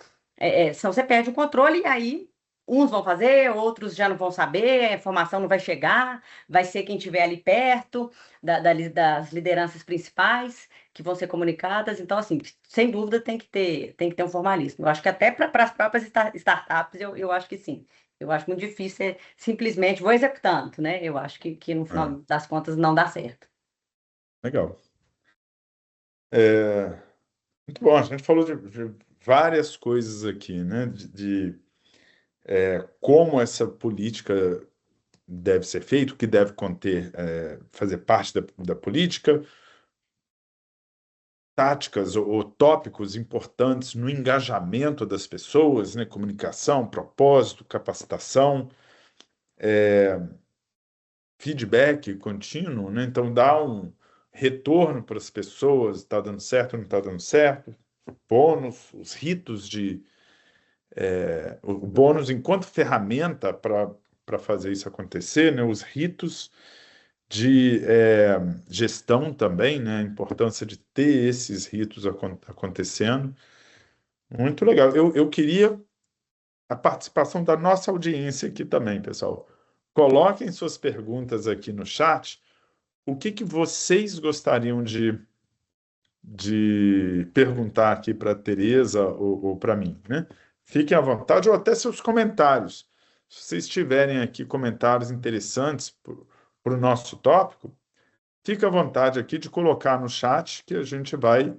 senão você perde o controle e aí uns vão fazer, outros já não vão saber, a informação não vai chegar, vai ser quem estiver ali perto das lideranças principais que vão ser comunicadas. Então, assim, sem dúvida tem que ter um formalismo. Eu acho que até para as próprias startups, eu acho que sim. Eu acho muito difícil simplesmente vou executando, né? Eu acho que no é, final das contas não dá certo. legal. É, muito bom, a gente falou de várias coisas aqui, né? Como essa política deve ser feita, o que deve conter, fazer parte da política, táticas ou tópicos importantes no engajamento das pessoas, né? Comunicação, propósito, capacitação, feedback contínuo, né? Então, dá um retorno para as pessoas, está dando certo, não está dando certo, bônus, os ritos o bônus enquanto ferramenta para fazer isso acontecer, né? Os ritos de gestão também, né? A importância de ter esses ritos acontecendo. Muito legal. Eu queria a participação da nossa audiência aqui também, pessoal. Coloquem suas perguntas aqui no chat. O que que vocês gostariam de perguntar aqui para a Tereza ou para mim, né? Fiquem à vontade, ou até seus comentários. Se vocês tiverem aqui comentários interessantes para o nosso tópico, fique à vontade aqui de colocar no chat que a gente vai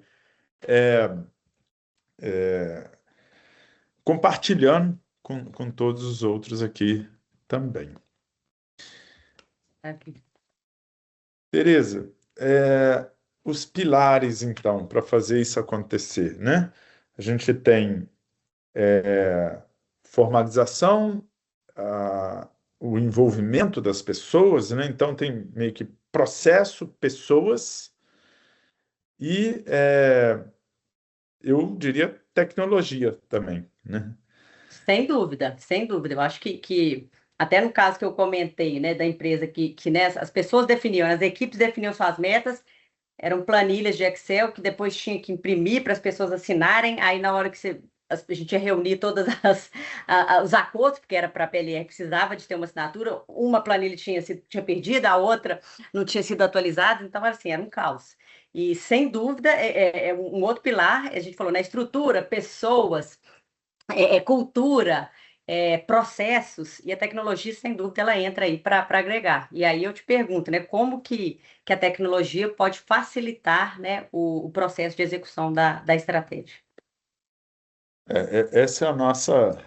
compartilhando com todos os outros aqui também. Aqui. Tereza, os pilares, então, para fazer isso acontecer, né? A gente tem formalização, o envolvimento das pessoas, né? Então, tem meio que processo, pessoas e, eu diria, tecnologia também, né? Sem dúvida, sem dúvida. Eu acho que até no caso que eu comentei, né, da empresa que né, as pessoas definiam, as equipes definiam suas metas, eram planilhas de Excel que depois tinha que imprimir para as pessoas assinarem. Aí, na hora que a gente ia reunir todos os acordos, porque era para a PLR, precisava de ter uma assinatura. Uma planilha tinha perdido, a outra não tinha sido atualizada. Então, assim, era um caos. E, sem dúvida, é um outro pilar. A gente falou, na estrutura, pessoas, cultura. Processos e a tecnologia, sem dúvida, ela entra aí para agregar. E aí eu te pergunto, né, como que a tecnologia pode facilitar, né, o processo de execução da estratégia? Essa é a nossa.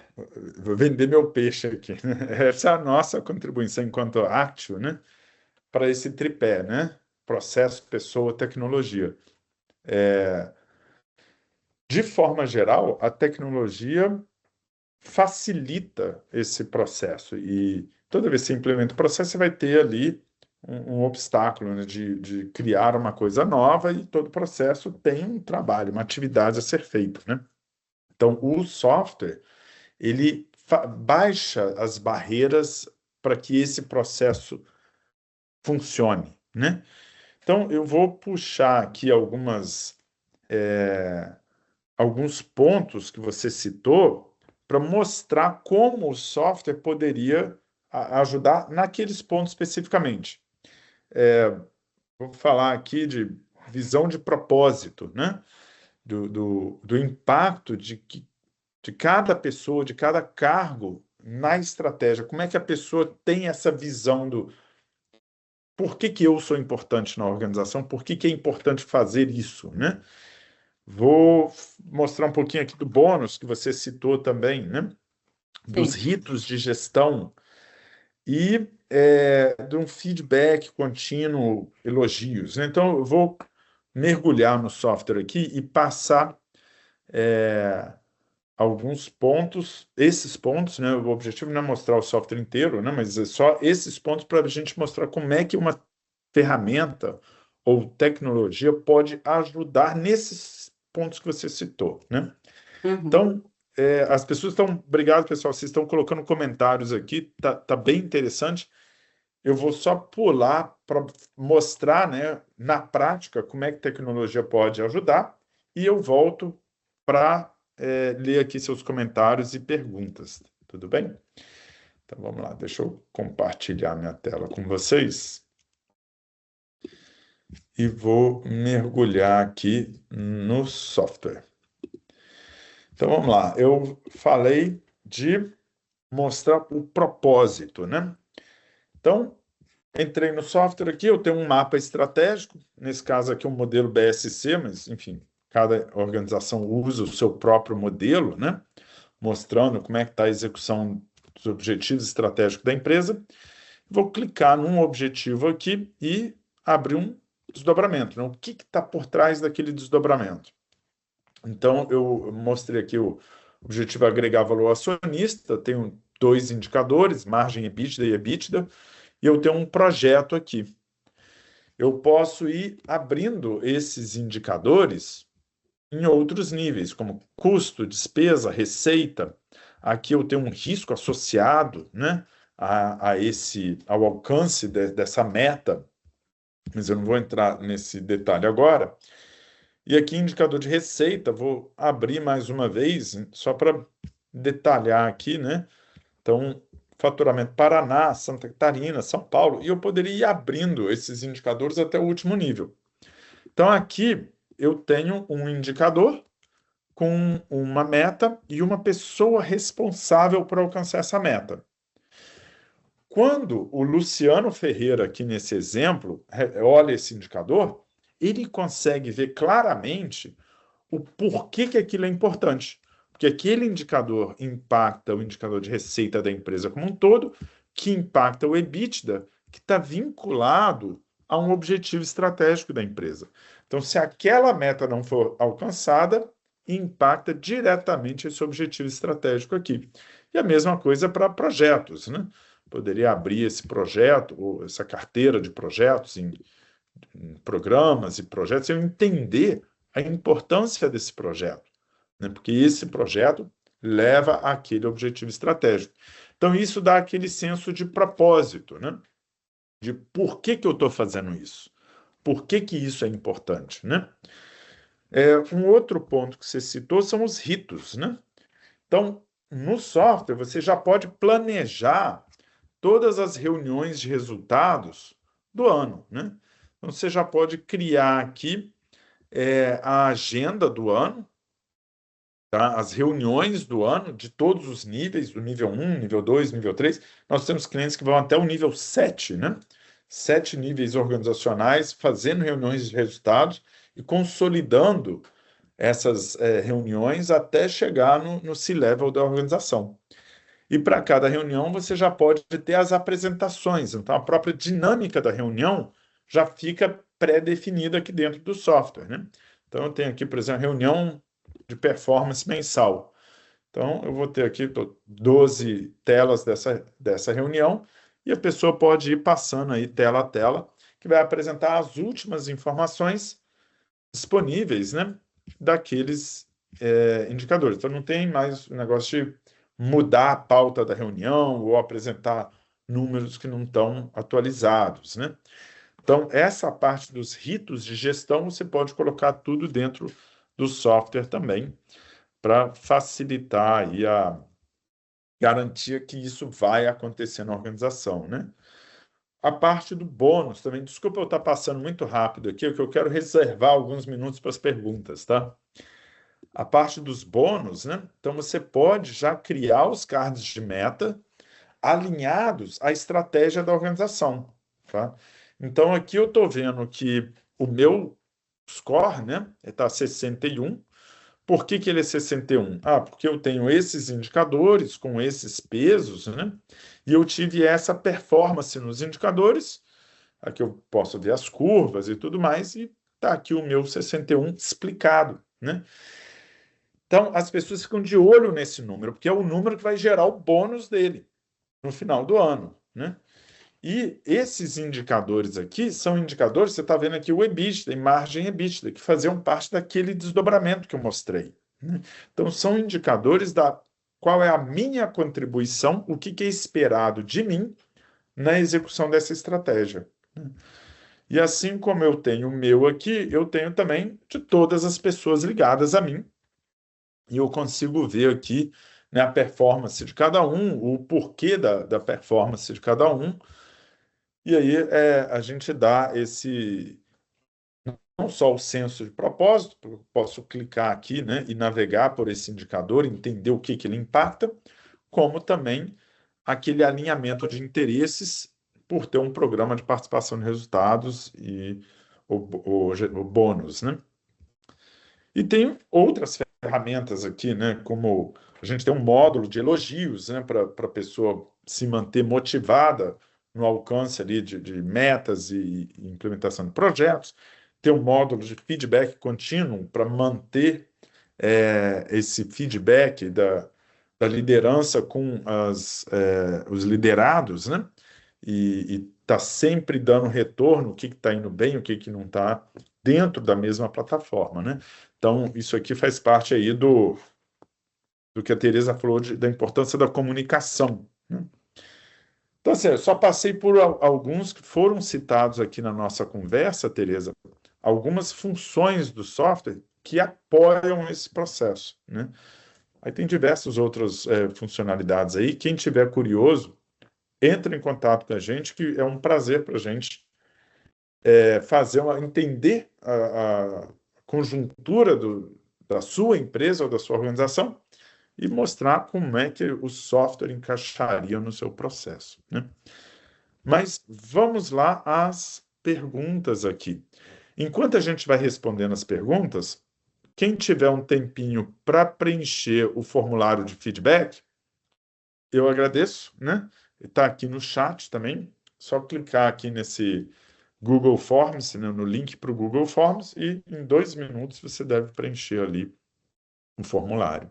Vou vender meu peixe aqui, né? Essa é a nossa contribuição enquanto Actio, né? Para esse tripé, né? Processo, pessoa, tecnologia. De forma geral, a tecnologia facilita esse processo. E toda vez que você implementa o processo, você vai ter ali um obstáculo, né, de criar uma coisa nova, e todo processo tem um trabalho, uma atividade a ser feita, né? Então, o software, ele baixa as barreiras para que esse processo funcione, né? Então, eu vou puxar aqui alguns pontos que você citou para mostrar como o software poderia ajudar naqueles pontos especificamente. Vou falar aqui de visão de propósito, né? Do impacto de cada pessoa, de cada cargo na estratégia. Como é que a pessoa tem essa visão do por que eu sou importante na organização, por que é importante fazer isso, né? Vou mostrar um pouquinho aqui do bônus que você citou também, né? Dos Sim. ritos de gestão e de um feedback contínuo, elogios, né? Então, eu vou mergulhar no software aqui e passar alguns pontos, esses pontos, né? O objetivo não é mostrar o software inteiro, né? Mas é só esses pontos para a gente mostrar como é que uma ferramenta ou tecnologia pode ajudar nesses pontos que você citou, né? Uhum. Então, as pessoas estão... Obrigado, pessoal, vocês estão colocando comentários aqui, tá bem interessante. Eu vou só pular para mostrar, né, na prática, como é que tecnologia pode ajudar, e eu volto para ler aqui seus comentários e perguntas. Tudo bem? Então vamos lá, deixa eu compartilhar minha tela com vocês e vou mergulhar aqui no software. Então vamos lá, eu falei de mostrar o propósito, né? Então, entrei no software aqui, eu tenho um mapa estratégico, nesse caso aqui um modelo BSC, mas enfim, cada organização usa o seu próprio modelo, né? Mostrando como é que está a execução dos objetivos estratégicos da empresa. Vou clicar num objetivo aqui e abrir um desdobramento, né? O que está por trás daquele desdobramento? Então, eu mostrei aqui o objetivo agregar valor acionista, tenho dois indicadores, margem EBITDA e EBITDA, e eu tenho um projeto aqui. Eu posso ir abrindo esses indicadores em outros níveis, como custo, despesa, receita. Aqui eu tenho um risco associado, né, ao alcance dessa meta, mas eu não vou entrar nesse detalhe agora. E aqui, indicador de receita, vou abrir mais uma vez, só para detalhar aqui, né? Então, faturamento Paraná, Santa Catarina, São Paulo, e eu poderia ir abrindo esses indicadores até o último nível. Então, aqui eu tenho um indicador com uma meta e uma pessoa responsável por alcançar essa meta. Quando o Luciano Ferreira, aqui nesse exemplo, olha esse indicador, ele consegue ver claramente o porquê que aquilo é importante. Porque aquele indicador impacta o indicador de receita da empresa como um todo, que impacta o EBITDA, que está vinculado a um objetivo estratégico da empresa. Então, se aquela meta não for alcançada, impacta diretamente esse objetivo estratégico aqui. E a mesma coisa para projetos, né? Poderia abrir esse projeto, ou essa carteira de projetos em programas e projetos, eu entender a importância desse projeto, né? Porque esse projeto leva àquele objetivo estratégico. Então, isso dá aquele senso de propósito, né? De por que eu estou fazendo isso? Por que isso é importante, né? Um outro ponto que você citou são os ritos, né? Então, no software, você já pode planejar todas as reuniões de resultados do ano, né? Então, você já pode criar aqui a agenda do ano, tá? As reuniões do ano, de todos os níveis, do nível 1, nível 2, nível 3. Nós temos clientes que vão até o nível 7, né? 7 níveis organizacionais, fazendo reuniões de resultados e consolidando essas reuniões até chegar no C-level da organização. E para cada reunião você já pode ter as apresentações. Então, a própria dinâmica da reunião já fica pré-definida aqui dentro do software, né? Então, eu tenho aqui, por exemplo, reunião de performance mensal. Então, eu vou ter aqui 12 telas dessa reunião e a pessoa pode ir passando aí tela a tela, que vai apresentar as últimas informações disponíveis, né, daqueles indicadores. Então, não tem mais o negócio de mudar a pauta da reunião ou apresentar números que não estão atualizados, né? Então, essa parte dos ritos de gestão, você pode colocar tudo dentro do software também, para facilitar aí garantia que isso vai acontecer na organização, né? A parte do bônus também, desculpa eu estar passando muito rápido aqui, que eu quero reservar alguns minutos para as perguntas, tá? A parte dos bônus, né? Então você pode já criar os cards de meta alinhados à estratégia da organização, tá? Então aqui eu estou vendo que o meu score, né, está 61. Por que que ele é 61? Ah, porque eu tenho esses indicadores com esses pesos, né? E eu tive essa performance nos indicadores. Aqui eu posso ver as curvas e tudo mais, e está aqui o meu 61 explicado, né? Então, as pessoas ficam de olho nesse número, porque é o número que vai gerar o bônus dele no final do ano, né? E esses indicadores aqui são indicadores, você está vendo aqui o EBITDA e margem EBITDA, que faziam parte daquele desdobramento que eu mostrei, né? Então, são indicadores da qual é a minha contribuição, o que é esperado de mim na execução dessa estratégia, né? E assim como eu tenho o meu aqui, eu tenho também de todas as pessoas ligadas a mim, e eu consigo ver aqui, né, a performance de cada um, o porquê da performance de cada um. E aí a gente dá esse, não só o senso de propósito, eu posso clicar aqui, né, e navegar por esse indicador, entender o que ele impacta, como também aquele alinhamento de interesses por ter um programa de participação de resultados e o bônus, né? E tem outras ferramentas aqui, né, como a gente tem um módulo de elogios, né, para a pessoa se manter motivada no alcance ali de metas e implementação de projetos. Tem um módulo de feedback contínuo para manter esse feedback da liderança com os liderados, né? E tá sempre dando retorno, o que está indo bem, o que não está, dentro da mesma plataforma, né? Então, isso aqui faz parte aí do que a Teresa falou da importância da comunicação, né? Então, assim, eu só passei por alguns que foram citados aqui na nossa conversa, Teresa, algumas funções do software que apoiam esse processo, né? Aí tem diversas outras funcionalidades aí. Quem tiver curioso, entre em contato com a gente, que é um prazer para a gente entender a conjuntura da sua empresa ou da sua organização e mostrar como é que o software encaixaria no seu processo, né? Mas vamos lá às perguntas aqui. Enquanto a gente vai respondendo as perguntas, quem tiver um tempinho para preencher o formulário de feedback, eu agradeço, né? Está aqui no chat também. Só clicar aqui nesse Google Forms, né, no link para o Google Forms, e em 2 minutos você deve preencher ali o formulário.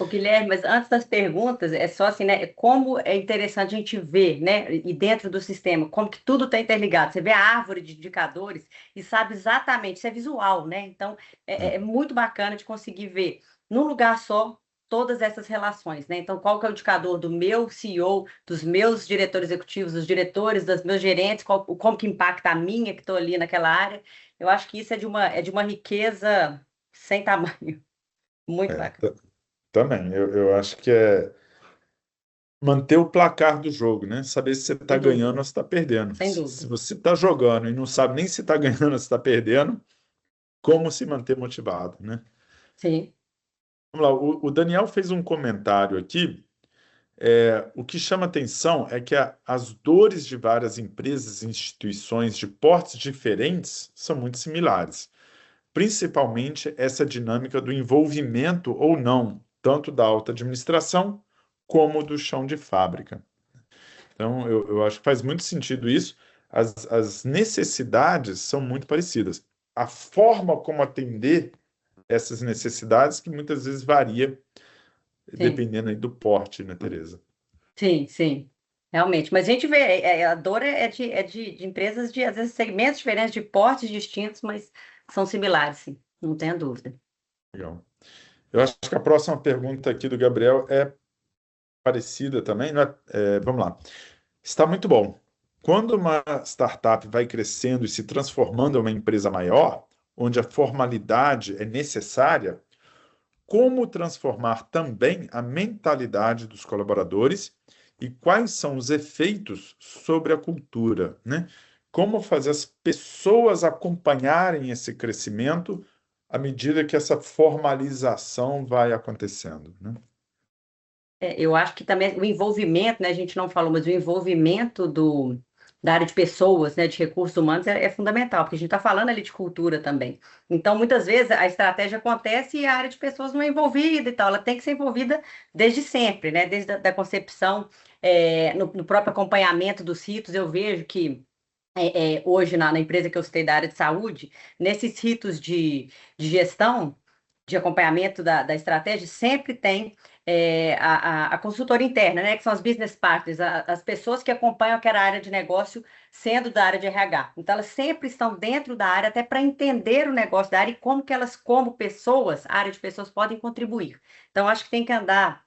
Ô, Guilherme, mas antes das perguntas, é só assim, né? Como é interessante a gente ver, né? E dentro do sistema, como que tudo está interligado. Você vê a árvore de indicadores e sabe exatamente, isso é visual, né? Então, é muito bacana de conseguir ver num lugar só todas essas relações, né? Então, qual que é o indicador do meu CEO, dos meus diretores executivos, dos diretores, dos meus gerentes, como que impacta a minha que estou ali naquela área. Eu acho que isso é de uma riqueza sem tamanho. Muito É, bacana. também, eu acho que é manter o placar do jogo, né? Saber se você está Sem ganhando dúvida, ou se está perdendo. sem Se dúvida. você está jogando e não sabe nem se está ganhando ou se está perdendo, como se manter motivado, né? Sim, Vamos lá, o Daniel fez um comentário aqui. O que chama atenção é que as dores de várias empresas e instituições de portes diferentes são muito similares, principalmente essa dinâmica do envolvimento ou não, tanto da alta administração como do chão de fábrica. Então, eu acho que faz muito sentido isso. As necessidades são muito parecidas. A forma como atender essas necessidades que muitas vezes varia sim, dependendo aí do porte, né, Tereza? sim, sim. Realmente. Mas a gente vê, a dor é de empresas de, às vezes, segmentos diferentes, de portes distintos, mas são similares, sim, não tenha dúvida. Legal. Eu acho que a próxima pergunta aqui do Gabriel é parecida também, né? Vamos lá. Está muito bom. Quando uma startup vai crescendo e se transformando em uma empresa maior, onde a formalidade é necessária, como transformar também a mentalidade dos colaboradores e quais são os efeitos sobre a cultura, né? Como fazer as pessoas acompanharem esse crescimento à medida que essa formalização vai acontecendo, né? Eu acho que também o envolvimento, né, a gente não falou, mas o envolvimento da área de pessoas, né, de recursos humanos é fundamental, porque a gente está falando ali de cultura também. Então, muitas vezes a estratégia acontece e a área de pessoas não é envolvida e tal, ela tem que ser envolvida desde sempre, né, desde a da concepção, no próprio acompanhamento dos ritos, eu vejo que hoje na empresa que eu citei da área de saúde, nesses ritos de gestão, de acompanhamento da estratégia, sempre tem a consultoria interna, né, que são as business partners, as pessoas que acompanham aquela área de negócio sendo da área de RH. Então, elas sempre estão dentro da área, até para entender o negócio da área e como que elas, como pessoas, a área de pessoas, podem contribuir. Então, acho que tem que andar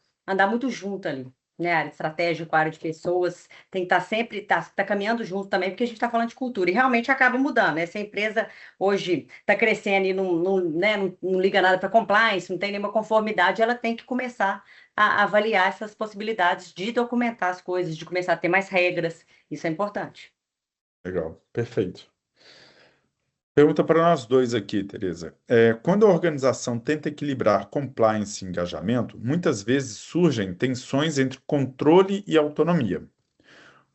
muito junto ali, né, a área de estratégia com a área de pessoas, tem que estar sempre, tá caminhando junto também, porque a gente está falando de cultura, e realmente acaba mudando, né? Se a empresa hoje está crescendo e né, não liga nada para compliance, não tem nenhuma conformidade, ela tem que começar a avaliar essas possibilidades de documentar as coisas, de começar a ter mais regras. Isso é importante. Legal, perfeito. Pergunta para nós dois aqui, Teresa. Quando a organização tenta equilibrar compliance e engajamento, muitas vezes surgem tensões entre controle e autonomia.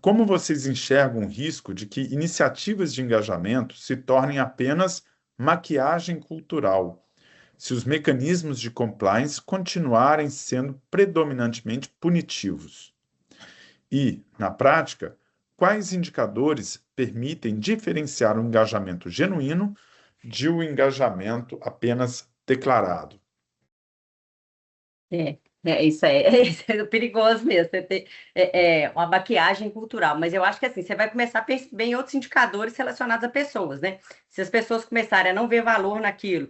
Como vocês enxergam o risco de que iniciativas de engajamento se tornem apenas maquiagem cultural, se os mecanismos de compliance continuarem sendo predominantemente punitivos? E, na prática, quais indicadores permitem diferenciar o engajamento genuíno de um engajamento apenas declarado? Isso isso é perigoso mesmo, você ter uma maquiagem cultural, mas eu acho que assim, você vai começar a perceber em outros indicadores relacionados a pessoas, né? Se as pessoas começarem a não ver valor naquilo,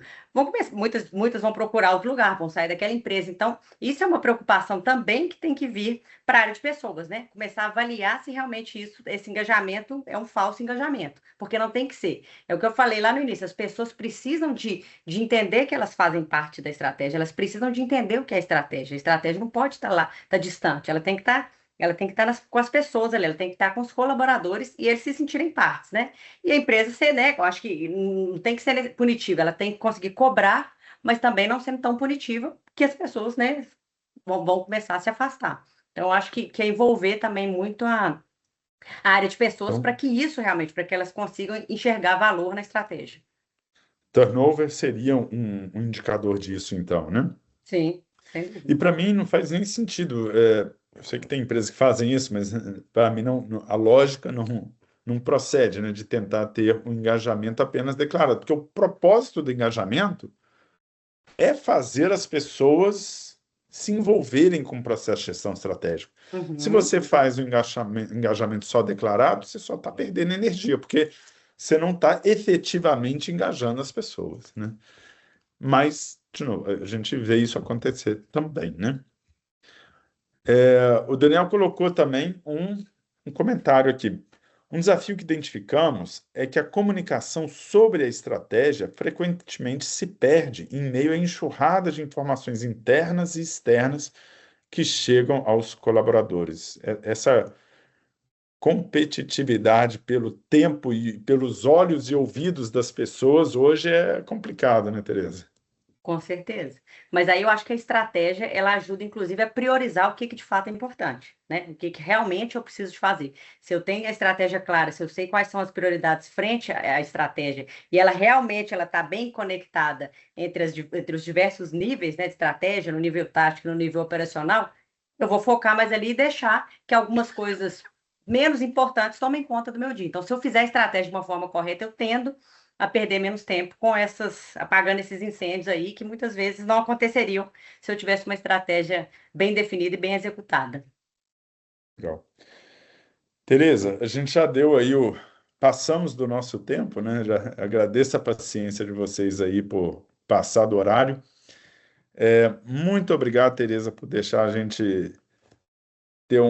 muitas vão procurar outro lugar, vão sair daquela empresa. Então, isso é uma preocupação também que tem que vir para a área de pessoas, né? Começar a avaliar se realmente esse engajamento é um falso engajamento, porque não tem que ser. É o que eu falei lá no início, as pessoas precisam de entender que elas fazem parte da estratégia, elas precisam de entender o que é estratégia. A estratégia não pode estar lá, estar distante, ela tem que estar com as pessoas ali, ela tem que estar com os colaboradores e eles se sentirem partes, né? E a empresa ser, né? Eu acho que não tem que ser punitiva, ela tem que conseguir cobrar, mas também não sendo tão punitiva, que as pessoas, né, vão começar a se afastar. Então, eu acho que é envolver também muito a área de pessoas Então, para que isso realmente, para que elas consigam enxergar valor na estratégia. turnover seria um indicador disso, então, né? Sim, sem E dúvida. para mim não faz nem sentido. Eu sei que tem empresas que fazem isso, mas para mim a lógica não procede, né, de tentar ter um engajamento apenas declarado, porque o propósito do engajamento é fazer as pessoas se envolverem com o processo de gestão estratégica. Se Uhum. você faz o engajamento só declarado, você só está perdendo energia, porque você não está efetivamente engajando as pessoas, né? Mas, de novo, a gente vê isso acontecer também, né? O Daniel colocou também um comentário aqui. Um desafio que identificamos é que a comunicação sobre a estratégia frequentemente se perde em meio à enxurrada de informações internas e externas que chegam aos colaboradores. Essa competitividade pelo tempo e pelos olhos e ouvidos das pessoas hoje é complicado, né, Tereza? Com certeza. Mas aí eu acho que a estratégia, ela ajuda, inclusive, a priorizar o que de fato é importante, né? O que realmente eu preciso de fazer. Se eu tenho a estratégia clara, se eu sei quais são as prioridades frente à estratégia, e ela realmente ela está bem conectada entre os diversos níveis, né, de estratégia, no nível tático, no nível operacional, eu vou focar mais ali e deixar que algumas coisas menos importantes tomem conta do meu dia. Então, se eu fizer a estratégia de uma forma correta, eu tendo a perder menos tempo com apagando esses incêndios aí, que muitas vezes não aconteceriam se eu tivesse uma estratégia bem definida e bem executada. Legal. Tereza, a gente já deu aí Passamos do nosso tempo, né? Já agradeço a paciência de vocês aí por passar do horário. Muito obrigado, Tereza, por deixar a gente ter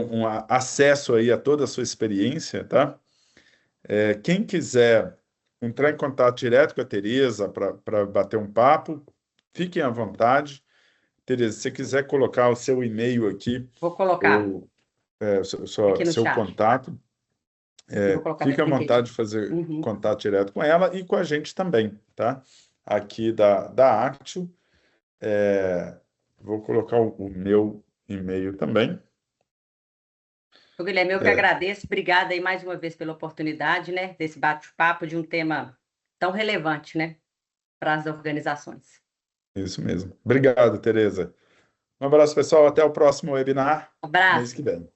acesso aí a toda a sua experiência, tá? Quem quiser entrar em contato direto com a Tereza para bater um papo, fiquem à vontade. Tereza, se você quiser colocar o seu e-mail aqui, Vou colocar ou aqui no seu chat. contato, Aqui vou colocar fique meu à vontade LinkedIn. de fazer Uhum. contato direto com ela e com a gente também, tá? Aqui da Actio, vou colocar o meu e-mail também. Ô, Guilherme, eu que É, agradeço. Obrigada aí mais uma vez pela oportunidade, né, desse bate-papo de um tema tão relevante, né, para as organizações. isso mesmo. Obrigado, Tereza. Um abraço, pessoal. Até o próximo webinar, mês Abraço. que vem.